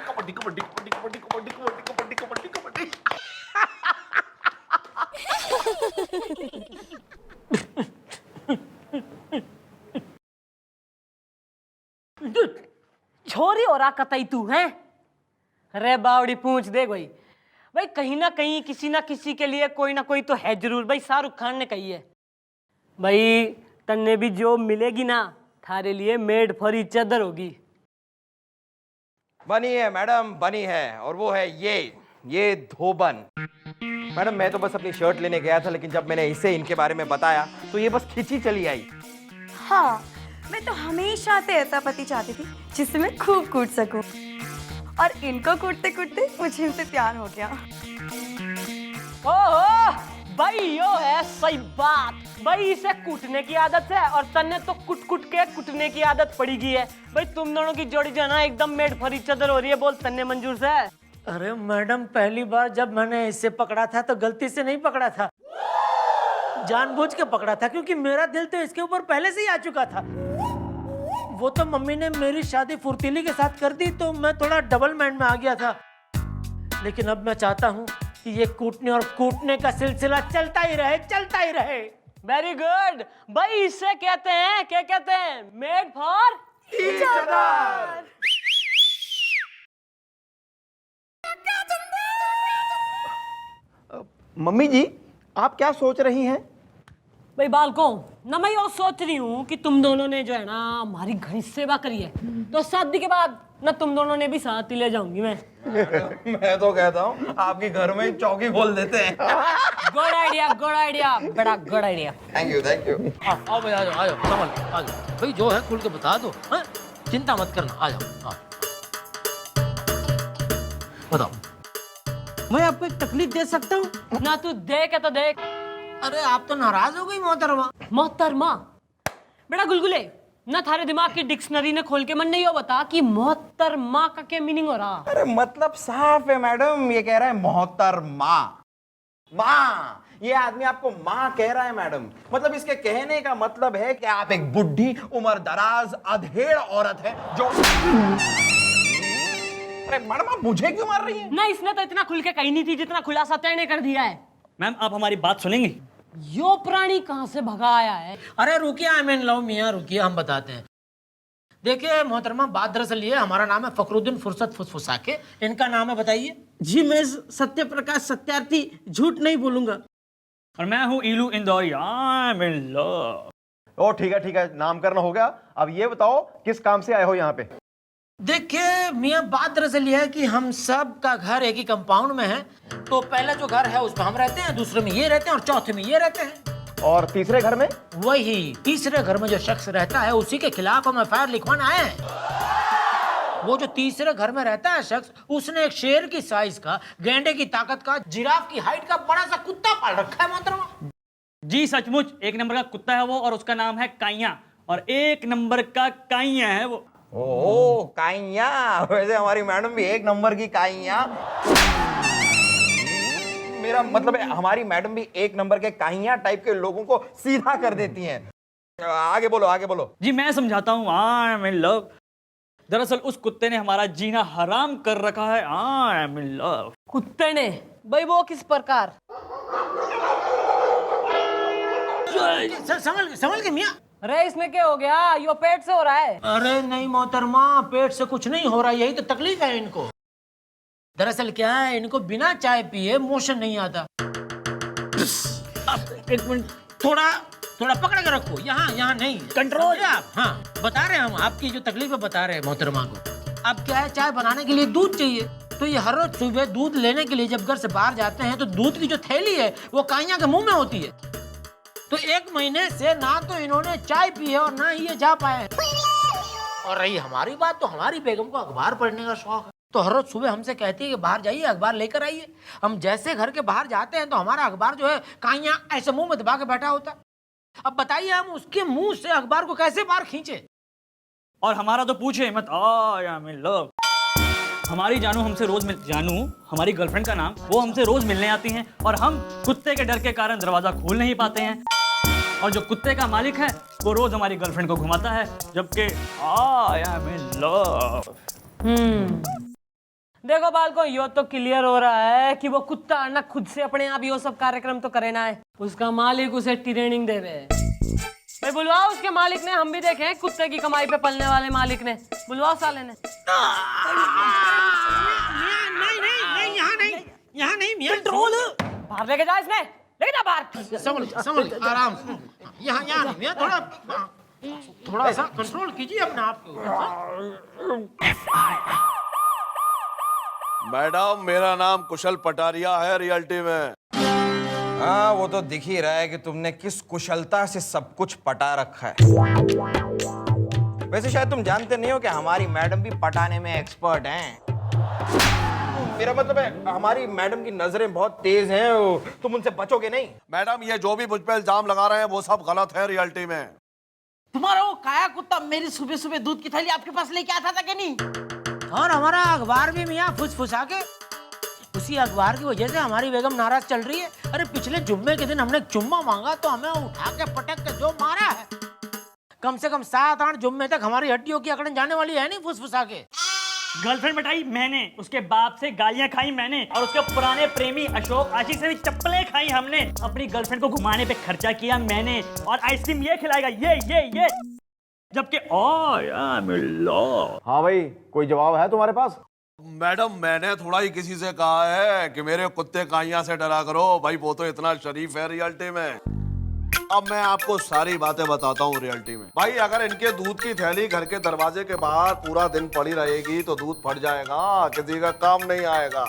कबड्डी कबड्डी कबड्डी कबड्डी कबड्डी कबड्डी कबड्डी कबड्डी कबड्डी। छोरी और कतई तू है रे बावड़ी पूछ दे भाई। भाई कहीं ना कहीं किसी ना किसी के लिए कोई ना कोई तो है जरूर भाई। शाहरुख खान ने कही है भाई, तन्ने भी जो मिलेगी ना थारे लिए मेड फॉर ईच अदर होगी। बनी है मैडम, बनी है, और वो है ये धोबन। मैडम मैं तो बस अपनी शर्ट लेने गया था, लेकिन जब मैंने इसे इनके बारे में बताया तो ये बस खिंची चली आई। हाँ, मैं तो हमेशा से ऐसा पति चाहती थी जिससे मैं खूब कूट सकूं, और इनको कूटते कूटते मुझे इनसे प्यार हो गया। ओहो भाई, यो है सही बात भाई। इसे कूटने की आदत है और तन्ने तो कुट कुट के कुटने की आदत पड़ी गई है भाई। तुम दोनों की जोड़ी जो है ना एकदम मेड फॉर ईच अदर हो रही है। बोल तन्ने मंजूर से। अरे मैडम, पहली बार जब मैंने इसे पकड़ा था तो गलती से नहीं पकड़ा था, जानबूझ के पकड़ा था, क्योंकि मेरा दिल तो इसके ऊपर पहले से ही आ चुका था। वो तो मम्मी ने मेरी शादी फुर्तीली के साथ कर दी तो मैं थोड़ा डबल माइंड में आ गया था, लेकिन अब मैं चाहता हूँ कि ये कूटने और कूटने का सिलसिला चलता ही रहे, चलता ही रहे। वेरी गुड भाई। इसे कहते हैं, क्या कहते हैं? Made for each other. Mummy ji आप क्या सोच रही हैं? भाई बालकों ना, मैं ये सोच रही हूँ कि तुम दोनों ने जो है ना हमारी घनी सेवा करी है, तो शादी के बाद ना तुम दोनों ने भी साथ ही ले जाऊंगी मैं। मैं तो कहता हूँ आपके घर में चौकी खोल देते हैं। गुड आइडिया, गुड आइडिया, बड़ा good idea. Thank you, thank you. आओ भाई, आ जाओ, आ जाओ, संभल, आ जाओ भाई, जो है खुल के बता दो, हाँ? चिंता मत करना, आ जाओ, आओ। बताओ, मैं आपको एक तकलीफ दे सकता हूँ? ना तू देख है तो देख। अरे आप तो नाराज हो गई मोहतरमा। मोहतरमा बेटा गुलगुले, ना थारे दिमाग की डिक्शनरी ने खोल के मन नहीं हो बता कि मोहतरमा का क्या मीनिंग हो रहा। अरे मतलब साफ है मैडम, ये कह रहा है मोहतरमा। माँ, ये आदमी आपको माँ कह रहा है मैडम। मतलब इसके कहने का मतलब है कि आप एक बुढ़ी उम्र दराज अधेड़ औरत है जो अरे मैडम आप मुझे क्यों मार रही हैं? ना इसने तो इतना खुल के कही नहीं थी जितना खुलासा तय कर दिया है। मैम आप हमारी बात सुनेंगी? यो प्राणी कहाँ से भगा आया है? अरे रुकिए आई मीन लो मियाँ रुकिए, हम बताते हैं। देखिए मोहतरमा, बात दरअसल ये, हमारा नाम है फखरुद्दीन फुर्सत फुसफुसा के, इनका नाम है बताइए। जी मैं सत्य प्रकाश सत्यार्थी, झूठ नहीं बोलूंगा। और मैं हूँ Ilu Indori, I am in love. ओ ठीक है, नामकरण हो गया। अब ये बताओ किस काम से आए हो यहाँ पे? देखिए मियाँ, बात दरअसल ये है कि हम सब का घर एक ही कंपाउंड में है। तो पहला जो घर है उसमें हम रहते हैं, दूसरे में ये रहते हैं और चौथे में ये रहते हैं। और तीसरे घर में? वही तीसरे घर में जो शख्स रहता है उसी के खिलाफ हम एफआईआर लिखवाने आए हैं। वो जो तीसरे घर में रहता है शख्स, उसने एक शेर की साइज का, गेंडे की ताकत का, जिराफ की हाइट का बड़ा सा कुत्ता पाल रखा है मोहतरमा। जी सचमुच एक नंबर का कुत्ता है वो, और उसका नाम है काइया, और एक नंबर का काइया है वो। ओ काइया, वैसे हमारी मैडम भी एक नंबर की काइया। मेरा मतलब है हमारी मैडम भी एक नंबर के काइया टाइप के लोगों को सीधा कर देती हैं। आगे बोलो। जी मैं समझाता हूँ, आई एम इन लव। दरअसल उस कुत्ते ने हमारा जीना हराम कर रखा है, आई एम इन लव। कुत्ते ने? भाई वो किस प्रकार? संभल के मियाँ। अरे इसमें क्या हो गया? यो पेट से हो रहा है। अरे नहीं मोहतरमा, पेट से कुछ नहीं हो रहा, यही तो तकलीफ है इनको। दरअसल क्या है, इनको बिना चाय पिए मोशन नहीं आता। एक मिनट, थोड़ा पकड़ के रखो, यहाँ नहीं, कंट्रोल आप। हाँ बता रहे हैं हम, आपकी जो तकलीफ है बता रहे हैं मोहतरमा को। अब क्या है, चाय बनाने के लिए दूध चाहिए, तो ये हर रोज सुबह दूध लेने के लिए जब घर से बाहर जाते हैं तो दूध की जो थैली है वो काइया के मुंह में होती है। तो 1 महीने से ना तो इन्होंने चाय पी है और ना ही ये जा पाए। और रही हमारी बात, तो हमारी बेगम को अखबार पढ़ने का शौक है, तो हर रोज सुबह हमसे कहती है कि बाहर जाइए अखबार लेकर आइए। हम जैसे घर के बाहर जाते हैं तो हमारा अखबार जो है काइया ऐसे मुंह में दबा के बैठा होता। अब बताइए हम उसके मुंह से अखबार को कैसे बाहर खींचे? और हमारा तो पूछे मत, आई एम इन लव। हमारी जानू हमसे रोज जानू हमारी गर्लफ्रेंड का नाम, वो हमसे रोज मिलने आती हैं, और हम कुत्ते के डर के कारण दरवाजा खोल नहीं पाते हैं। और जो कुत्ते का मालिक है वो रोज हमारी गर्लफ्रेंड को घुमाता है, जबकि आई एम इन लव। देखो बालको, यो तो क्लियर हो रहा है कि वो कुत्ता ना खुद से अपने आप यो सब कार्यक्रम तो करे ना है, उसका मालिक उसे ट्रेनिंग दे रहे हैं। भाई बुलवाओ उसके मालिक ने, हम भी देखें कुत्ते की कमाई पे पलने वाले मालिक ने। बुलवाओ साले ने। नहीं यहाँ नहीं मियाँ, कंट्रोल। बाहर लेके जा इसने, लेके जा बाहर। संभल आराम से। यहाँ नहीं मियाँ, थोड़ा सा कंट्रोल कीजिए अपने आप को। मैडम मेरा नाम कुशल पटारिया है रियल्टी में। हाँ वो तो दिख ही रहा है कि तुमने किस कुशलता से सब कुछ पटा रखा है। वैसे शायद तुम जानते नहीं हो कि हमारी मैडम भी पटाने में एक्सपर्ट हैं। मेरा मतलब है हमारी मैडम की नजरें बहुत तेज हैं, तुम उनसे बचोगे नहीं। मैडम ये जो भी मुझ पे इल्जाम लगा रहे हैं वो सब गलत है रियल्टी में। तुम्हारा वो काया कुत्ता मेरी सुबह सुबह दूध की थैली आपके पास लेके आता था कि नहीं? और हमारा अखबार भी मियाँ फुसफुसा के, उसी अखबार की वजह से हमारी बेगम नाराज चल रही है। अरे पिछले जुम्मे के दिन हमने चुम्मा मांगा तो हमें उठा के पटक के जो मारा है, कम से कम 7-8 जुम्मे तक हमारी हड्डियों की अकड़न जाने वाली है नहीं फुसफुसा के। गर्लफ्रेंड बताई मैंने, उसके बाप से गालियां खाई मैंने, और उसके पुराने प्रेमी अशोक आशिक से भी चप्पलें खाई हमने। अपनी गर्लफ्रेंड को घुमाने पे खर्चा किया मैंने, और आइसक्रीम ये खिलाएगा ये जबकि हाँ भाई, कोई जवाब है तुम्हारे पास? मैडम मैंने थोड़ा ही किसी से कहा है कि मेरे कुत्ते काइया से डरा करो, भाई वो तो इतना शरीफ है रियल्टी में। अब मैं आपको सारी बातें बताता हूँ रियल्टी में। भाई अगर इनके दूध की थैली घर के दरवाजे के बाहर पूरा दिन पड़ी रहेगी तो दूध फट जाएगा, किसी का काम नहीं आएगा।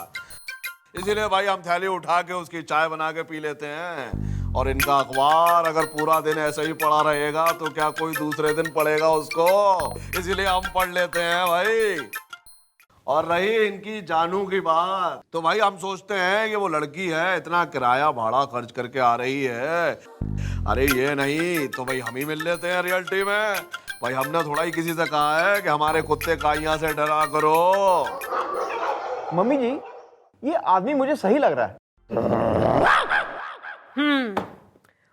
इसीलिए भाई हम थैली उठा के उसकी चाय बना के पी लेते हैं। और इनका अखबार अगर पूरा दिन ऐसे ही पड़ा रहेगा तो क्या कोई दूसरे दिन पढ़ेगा उसको, इसीलिए हम पढ़ लेते हैं भाई। और रही इनकी जानू की बात, तो भाई हम सोचते हैं कि वो लड़की है, इतना किराया भाड़ा खर्च करके आ रही है, अरे ये नहीं तो भाई हम ही मिल लेते हैं रियल्टी में। भाई हमने थोड़ा ही किसी से कहा है कि हमारे कुत्ते काइया से डरा करो। मम्मी जी ये आदमी मुझे सही लग रहा है।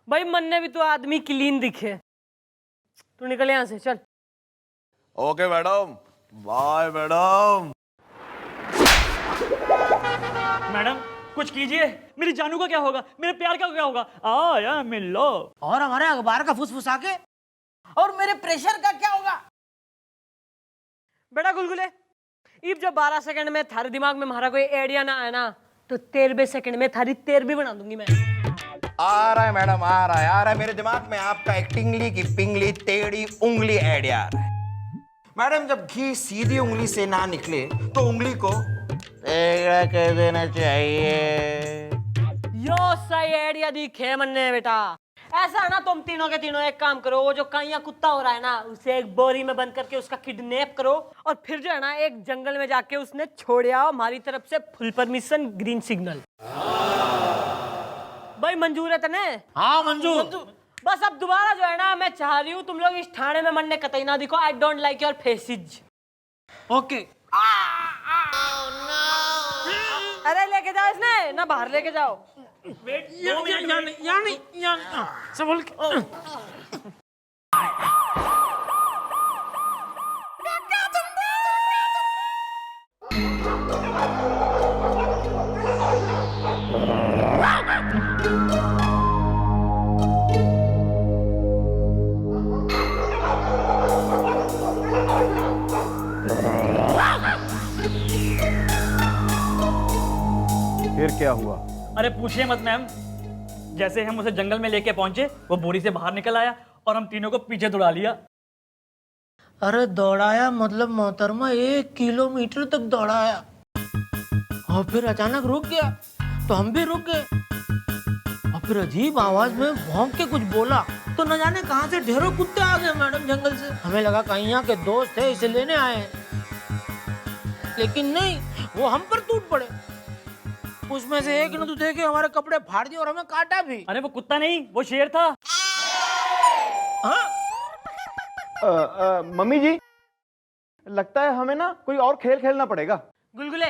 भाई मन ने भी तो आदमी क्लीन दिखे। तू निकल यहाँ से, चल। Okay madam, bye madam. Madam कुछ कीजिए, मेरी जानू का क्या होगा, मेरे प्यार का क्या होगा? आया मिलो। और हमारे अखबार का फुसफुसा के, और मेरे प्रेशर का क्या होगा? बेटा गुलगुले, इब जब 12 सेकंड में थारे दिमाग में हमारा कोई आइडिया ना आया ना, तो 13वें सेकंड में थारी 13वीं बना दूंगी मैं। आ रहा है मैडम, आ रहा है मेरे दिमाग में आपका एक्टिंगली की पिंगली टेढ़ी उंगली आइडिया आ रहा है। मैडम जब घी सीधी उंगली से ना निकले तो उंगली को टेढ़ा कर देना चाहिए। यो सही आइडिया दिखे मन्ने बेटा। ऐसा है ना, तुम तीनों के तीनों एक काम करो, वो जो काइया कुत्ता हो रहा है ना, उसे एक बोरी में बंद करके उसका किडनैप करो, और फिर जो है ना एक जंगल में जाके उसने छोड़ आओ, हमारी तरफ से फुल परमिशन, ग्रीन सिग्नल। भाई मंजूर है तने? हाँ मंजूर। बस अब दोबारा जो है ना, मैं चाह रही हूँ तुम लोग इस ठाणे में मरने कतई ना दिखो। I don't like your faces. Okay. अरे लेके जाओ इसने ना, बाहर लेके जाओ। संभल के। फिर क्या हुआ? अरे पूछिए मत मैम, जैसे हम उसे जंगल में लेके पहुंचे, वो बोरी से बाहर निकल आया और हम तीनों को पीछे दौड़ा लिया। अरे दौड़ाया मतलब मोहतरमा 1 किलोमीटर तक दौड़ाया, और फिर अचानक रुक गया तो हम भी रुक गए, और फिर अजीब आवाज में भौंक के कुछ बोला, तो न जाने कहां से ढेरों कुत्ते आ गए मैडम जंगल से। हमें लगा कहीं यहाँ के दोस्त थे इसे लेने आए हैं, लेकिन नहीं, वो हम पर टूट पड़े। उसमें से एक ने तो देखे हमारे कपड़े फाड़ दिए और हमें काटा भी। अरे वो कुत्ता नहीं, वो शेर था। हाँ? मम्मी जी, लगता है हमें ना कोई और खेल खेलना पड़ेगा। गुलगुले,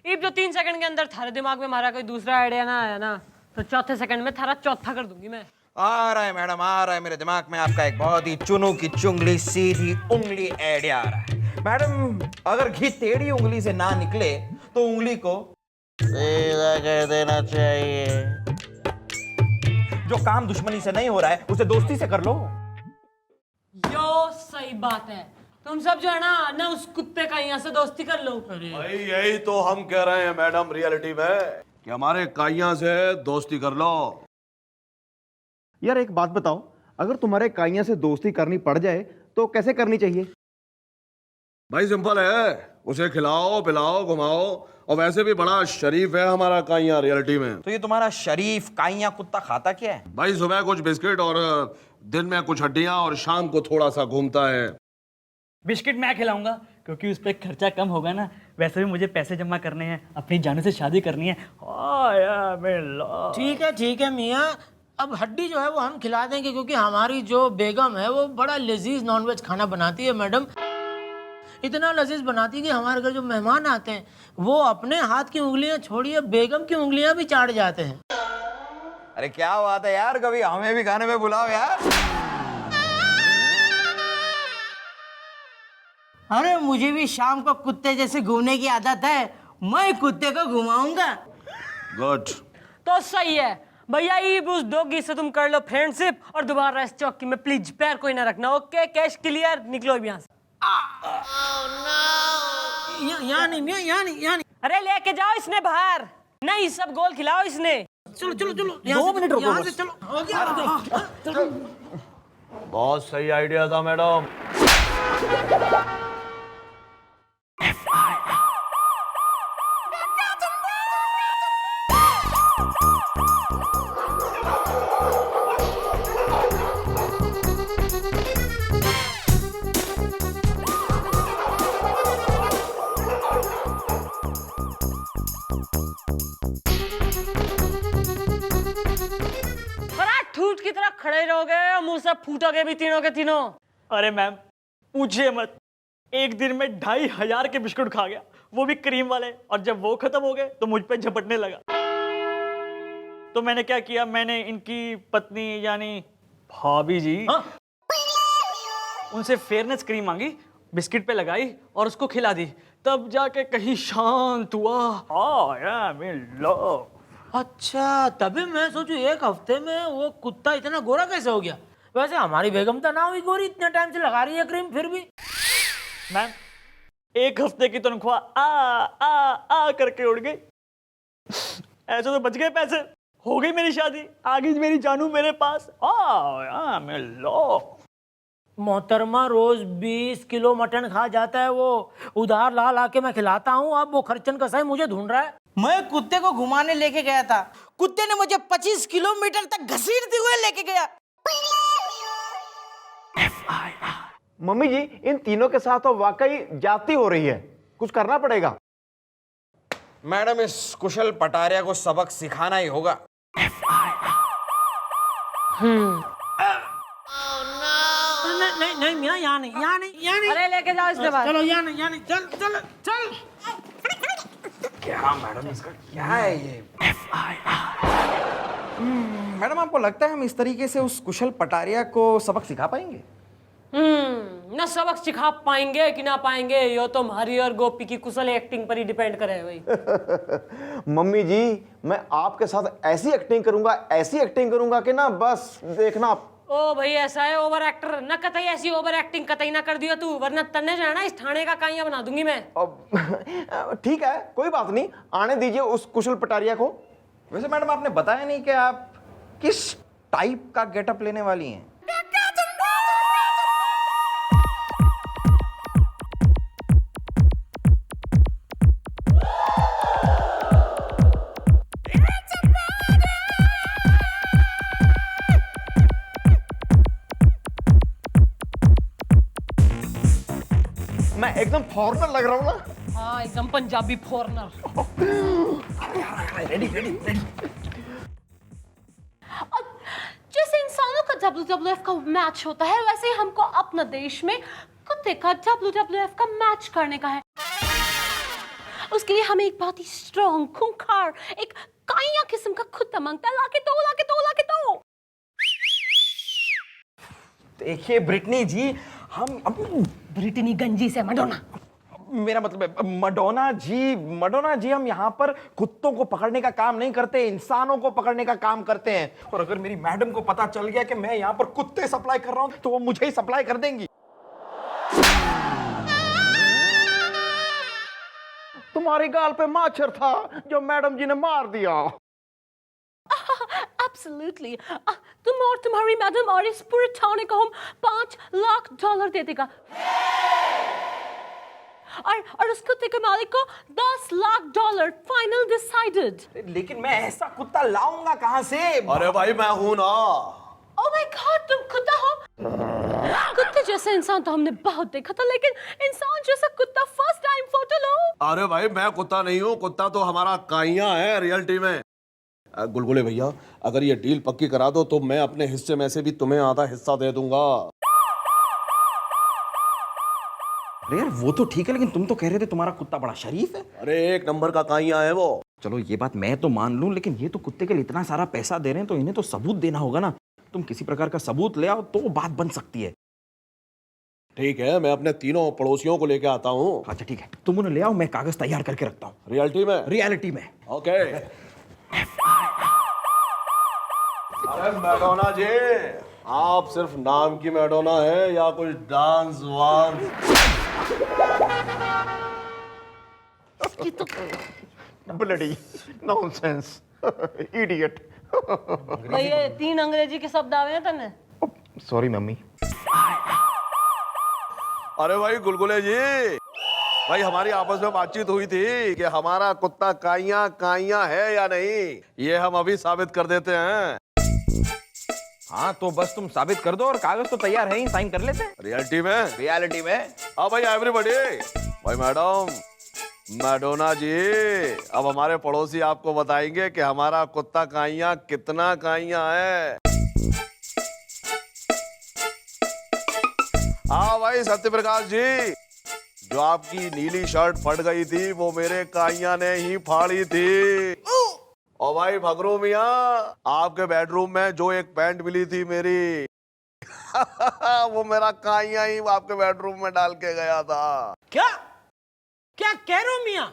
इब जो 3 सेकंड के अंदर थारे दिमाग में हमारा कोई दूसरा आइडिया ना आया ना, तो चौथे सेकंड में थारा चौथा कर दूंगी मैं। आ रहा है मैडम, आ रहा है मेरे दिमाग में आपका एक बहुत ही चुनू की चुंगली सीधी उंगली आइडिया आ रहा है। मैडम अगर घी टेढ़ी उंगली से ना निकले तो उंगली को सीधा कर देना चाहिए। जो काम दुश्मनी से नहीं हो रहा है उसे दोस्ती से कर लो। यो सही बात है, तुम सब जो है ना उस कुत्ते का यहाँ से दोस्ती कर लो। भाई यही तो हम कह रहे हैं मैडम रियलिटी में, कि हमारे काइया से दोस्ती कर लो। यार एक बात बताओ, अगर तुम्हारे काइया से दोस्ती करनी पड़ जाए तो कैसे करनी चाहिए? भाई सिंपल है, उसे खिलाओ पिलाओ घुमाओ, और वैसे भी बड़ा शरीफ है हमारा काइया रियलिटी में। तो ये तुम्हारा शरीफ काइया कुत्ता खाता क्या है? भाई सुबह कुछ बिस्किट और दिन में कुछ हड्डियां और शाम को थोड़ा सा घूमता है। बिस्किट मैं खिलाऊंगा क्योंकि उस पर खर्चा कम होगा ना। वैसे भी मुझे पैसे जमा करने हैं, अपनी जानू से शादी करनी है। ठीक है मियाँ, अब हड्डी जो है वो हम खिला देंगे, क्योंकि हमारी जो बेगम है वो बड़ा लजीज नॉनवेज खाना बनाती है मैडम। इतना लजीज बनाती है कि हमारे घर जो मेहमान आते हैं वो अपने हाथ की उंगलियां छोड़िए बेगम की उंगलियां भी चाट जाते हैं। अरे क्या बात है यार, कभी हमें भी खाने में बुलाओ यार। अरे मुझे भी शाम को कुत्ते जैसे घूमने की आदत है, मैं कुत्ते को घुमाऊंगा। गुड। तो सही है भैया, ये उस डॉगी से तुम कर लो फ्रेंडशिप, और दोबारा इस चौकी में प्लीज पैर कोई ना रखना। ओके, कैश क्लियर, निकलो यहाँ से। यहाँ नहीं। अरे लेके जाओ इसने बाहर, नहीं सब गोल खिलाओ इसने। चलो 2 मिनट रुको बस। चलो हो गया। बहुत सही आइडिया था मैडम। ठूठ की तरह खड़े रहोगे, मुंह से फूटोगे भी तीनों के तीनों। अरे मैम पूछिए मत, एक दिन में 2500 के बिस्कुट खा गया, वो भी क्रीम वाले, और जब वो खत्म हो गए तो मुझ पे झपटने लगा। तो मैंने क्या किया, मैंने इनकी पत्नी यानी भाभी जी, उनसे फेयरनेस क्रीम मांगी, बिस्किट पे लगाई और उसको खिला दी। तब जाके कहीं शांत हुआ। आई एम इन लव। अच्छा, तभी मैं सोचूं एक हफ्ते में वो कुत्ता इतना गोरा कैसे हो गया। वैसे हमारी बेगम तो ना हुई गोरी, इतने टाइम से लगा रही है क्रीम फिर भी। मैम, 1 हफ्ते की तनख्वाह आ करके उड़ गई। ऐसे तो बच गए पैसे, हो गई मेरी शादी, आ गई मेरी जानू मेरे पास। मैं लो मोहतरमा रोज 20 किलो मटन खा जाता है, वो उधार ला ला के मैं खिलाता हूँ। अब वो खर्चन कसाई मुझे ढूंढ रहा है। मैं कुत्ते को घुमाने लेके गया था, कुत्ते ने मुझे 25 किलोमीटर तक घसीटते हुए लेके गया। मम्मी जी, इन तीनों के साथ तो वाकई जाती हो रही है, कुछ करना पड़ेगा। मैडम, इस कुशल पटारिया को सबक सिखाना ही होगा। नहीं नहीं मियां, यहाँ नहीं, यहाँ नहीं, यहाँ नहीं। अरे लेके जाओ इसके बाद। चलो यहाँ नहीं, यहाँ नहीं, चल चल चल। क्या मैडम, इसका क्या है ये? मैडम, आपको लगता है हम इस तरीके से उस कुशल पटारिया को सबक सिखा पाएंगे? ना सबक सिखा पाएंगे कि ना पाएंगे, ये तो हमारी और गोपी की कुशल एक्टिंग पर ही डिपेंड करे भाई। मम्मी जी, मैं आपके साथ ऐसी एक्टिंग करूंगा कि ना बस देखना आप। ओ भाई, ऐसा है ओवर एक्टर ना, कतई ऐसी ओवर एक्टिंग कतई ना कर दियो तू, वरना तन्ने जाना इस थाने का काइया बना दूंगी मैं। ठीक है, कोई बात नहीं, आने दीजिए उस कुशल पटारिया को। वैसे मैडम, आपने बताया नहीं कि आप किस टाइप का गेटअप लेने वाली हैं? मैं एकदम फॉर्मल लग रहा हूँ ना? हाँ, एकदम Punjabi foreigner. Ready ready ready. जैसे इंसानों का WWF का मैच होता है, वैसे ही हमको अपने देश में कुत्ते का WWF का मैच करने का है। उसके लिए हमें एक बहुत ही स्ट्रॉन्ग, खूंखार, एक काइया किस्म का कुत्ता मांगता है। लाके दो, लाके दो, लाके दो। देखिए ब्रिटनी जी, हम ब्रिटनी गंजी से मडोना, मेरा मतलब है मडोना जी, हम यहाँ पर कुत्तों को पकड़ने का काम नहीं करते, इंसानों को पकड़ने का काम करते हैं। और अगर मेरी मैडम को पता चल गया कि मैं यहाँ पर कुत्ते सप्लाई कर रहा हूँ, तो वो मुझे ही सप्लाई कर देंगी। तुम्हारी गाल पे माछर था जो मैडम जी ने मार दिया। Absolutely. तुम और तुम्हारी मैडम और इस पूरे थाने को हम $5 लाख दे देगा। और उस कुत्ते के मालिक को $10 लाख, फाइनल डिसाइडेड। लेकिन मैं ऐसा कुत्ता लाऊंगा कहाँ से? अरे भाई, मैं हूं ना। Oh my God, तुम कुत्ता हो? कुत्ते जैसा इंसान तो हमने बहुत देखा था, लेकिन इंसान जैसा कुत्ता फर्स्ट टाइम फोटो लो। अरे भाई, मैं कुत्ता नहीं हूँ, कुत्ता तो हमारा काइया है रियलिटी में। गुलगुले भैया, अगर ये डील पक्की करा दो तो मैं अपने हिस्से में से भी तुम्हें आधा हिस्सा दे दूंगा। अरे यार, वो तो ठीक है, लेकिन तुम तो कह रहे थे तुम्हारा कुत्ता बड़ा शरीफ है। अरे 1 नंबर का काइया है वो। चलो ये बात मैं तो मान लूं, लेकिन ये तो कुत्ते के लिए इतना सारा पैसा दे रहे हैं, तो इन्हें तो सबूत देना होगा ना। तुम किसी प्रकार का सबूत ले आओ तो बात बन सकती है। ठीक है, मैं अपने तीनों पड़ोसियों को लेके आता हूँ। अच्छा ठीक है, तुम उन्हें ले आओ, मैं कागज तैयार करके रखता हूँ। रियलिटी में। ओके। अरे मैडोना जी, आप सिर्फ नाम की मैडोना है या कुछ डांस वांस? Bloody nonsense, idiot. भाई ये 3 अंग्रेजी के शब्द आवे हैं तन्ने। Sorry mummy. अरे भाई गुलगुले जी, भाई हमारी आपस में बातचीत हुई थी कि हमारा कुत्ता काइया है या नहीं, ये हम अभी साबित कर देते हैं। हाँ, तो बस तुम साबित कर दो और कागज तो तैयार है ही, साइन कर लेते हैं। रियलिटी में। हाँ भाई, एवरीबॉडी। भाई मैडम, मैडोना जी, अब हमारे पड़ोसी आपको बताएंगे कि हमारा कुत्ता काइया कितना काइया है। हाँ भाई सत्य प्रकाश जी, जो आपकी नीली शर्ट फट गई थी वो मेरे काइया ने ही फाड़ी थी। और भाई भगरू मियां, आपके बेडरूम में जो एक पैंट मिली थी मेरी वो मेरा काइया ही आपके बेडरूम में डाल के गया था। क्या? क्या कह रहे हो मियाँ?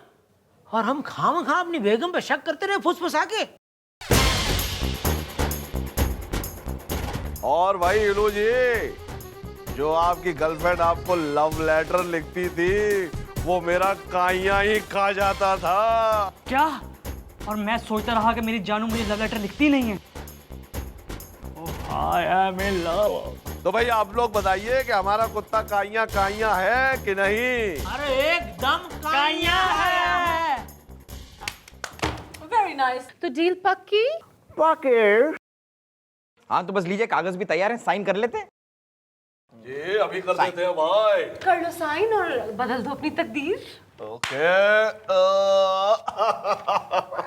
और हम खामखा अपनी बेगम पे शक करते रहे फुसफुसा के। और भाई इलू जी, जो आपकी गर्लफ्रेंड आपको लव लेटर लिखती थी वो मेरा काइया ही खा जाता था। क्या? और मैं सोचता रहा कि मेरी जानू मुझे लव लेटर लिखती नहीं है। आई एम इन लव। तो भाई आप लोग बताइए कि हमारा कुत्ता काइया काइया है कि नहीं? अरे एकदम काइया है। Very nice. तो डील पक्की? हाँ तो बस लीजिए, कागज भी तैयार है, साइन कर लेते हैं। ये अभी कर देते हैं भाई। कर लो साइन और बदल दो अपनी तकदीर। ओके।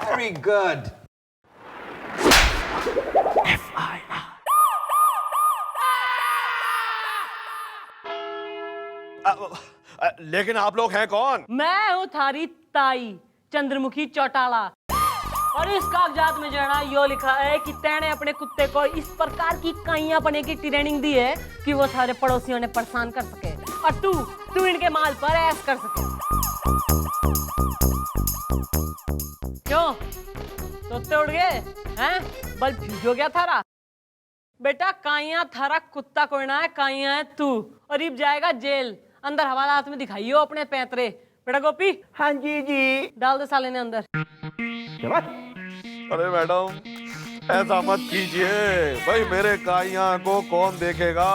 Very good. लेकिन आप लोग हैं कौन? मैं हूँ थारी ताई चंद्रमुखी चौटाला, और इस कागजात में जो है ना यो लिखा है कि तैने अपने कुत्ते को इस प्रकार की काइयां बने की ट्रेनिंग दी है कि वो सारे पड़ोसियों ने परेशान कर सके और तू इनके माल पर ऐश कर सके। क्यों सोते उड़ गए हैं? बल फ्यूज हो गया थारा? बेटा काइयां थारा कुत्ता कोई ना है, काइयां है तू, और अब जाएगा जेल। अंदर हवालात में दिखाइयो अपने पैंतरे। बेटा गोपी। हाँ जी जी। डाल दे साले ने अंदर। अरे मैडम ऐसा मत कीजिए भाई, मेरे काइया को कौन देखेगा?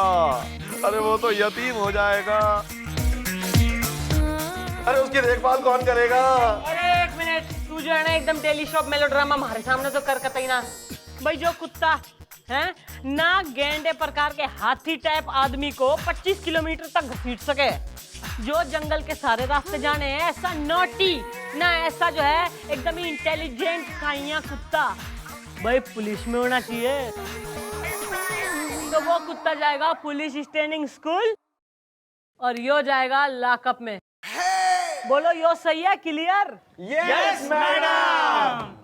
अरे वो तो यतीम हो जाएगा। अरे उसकी देखभाल कौन करेगा? अरे एक मिनट, तू जो है ना एकदम डेली शॉप मेलोड्रामा हमारे सामने तो कर कतई ना। भाई जो कुत्ता है ना गेंडे प्रकार के हाथी टाइप आदमी को 25 किलोमीटर तक घसीट सके, जो जंगल के सारे रास्ते जाने हैं, ऐसा नॉटी ना ऐसा जो है एकदम ही इंटेलिजेंट काइया कुत्ता भाई पुलिस में होना चाहिए। तो वो कुत्ता जाएगा पुलिस ट्रेनिंग स्कूल और यो जाएगा लॉकअप में। बोलो यो सही है? क्लियर? Yes madam.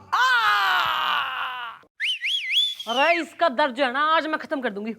अरे इसका दर्द जो है ना आज मैं खत्म कर दूंगी।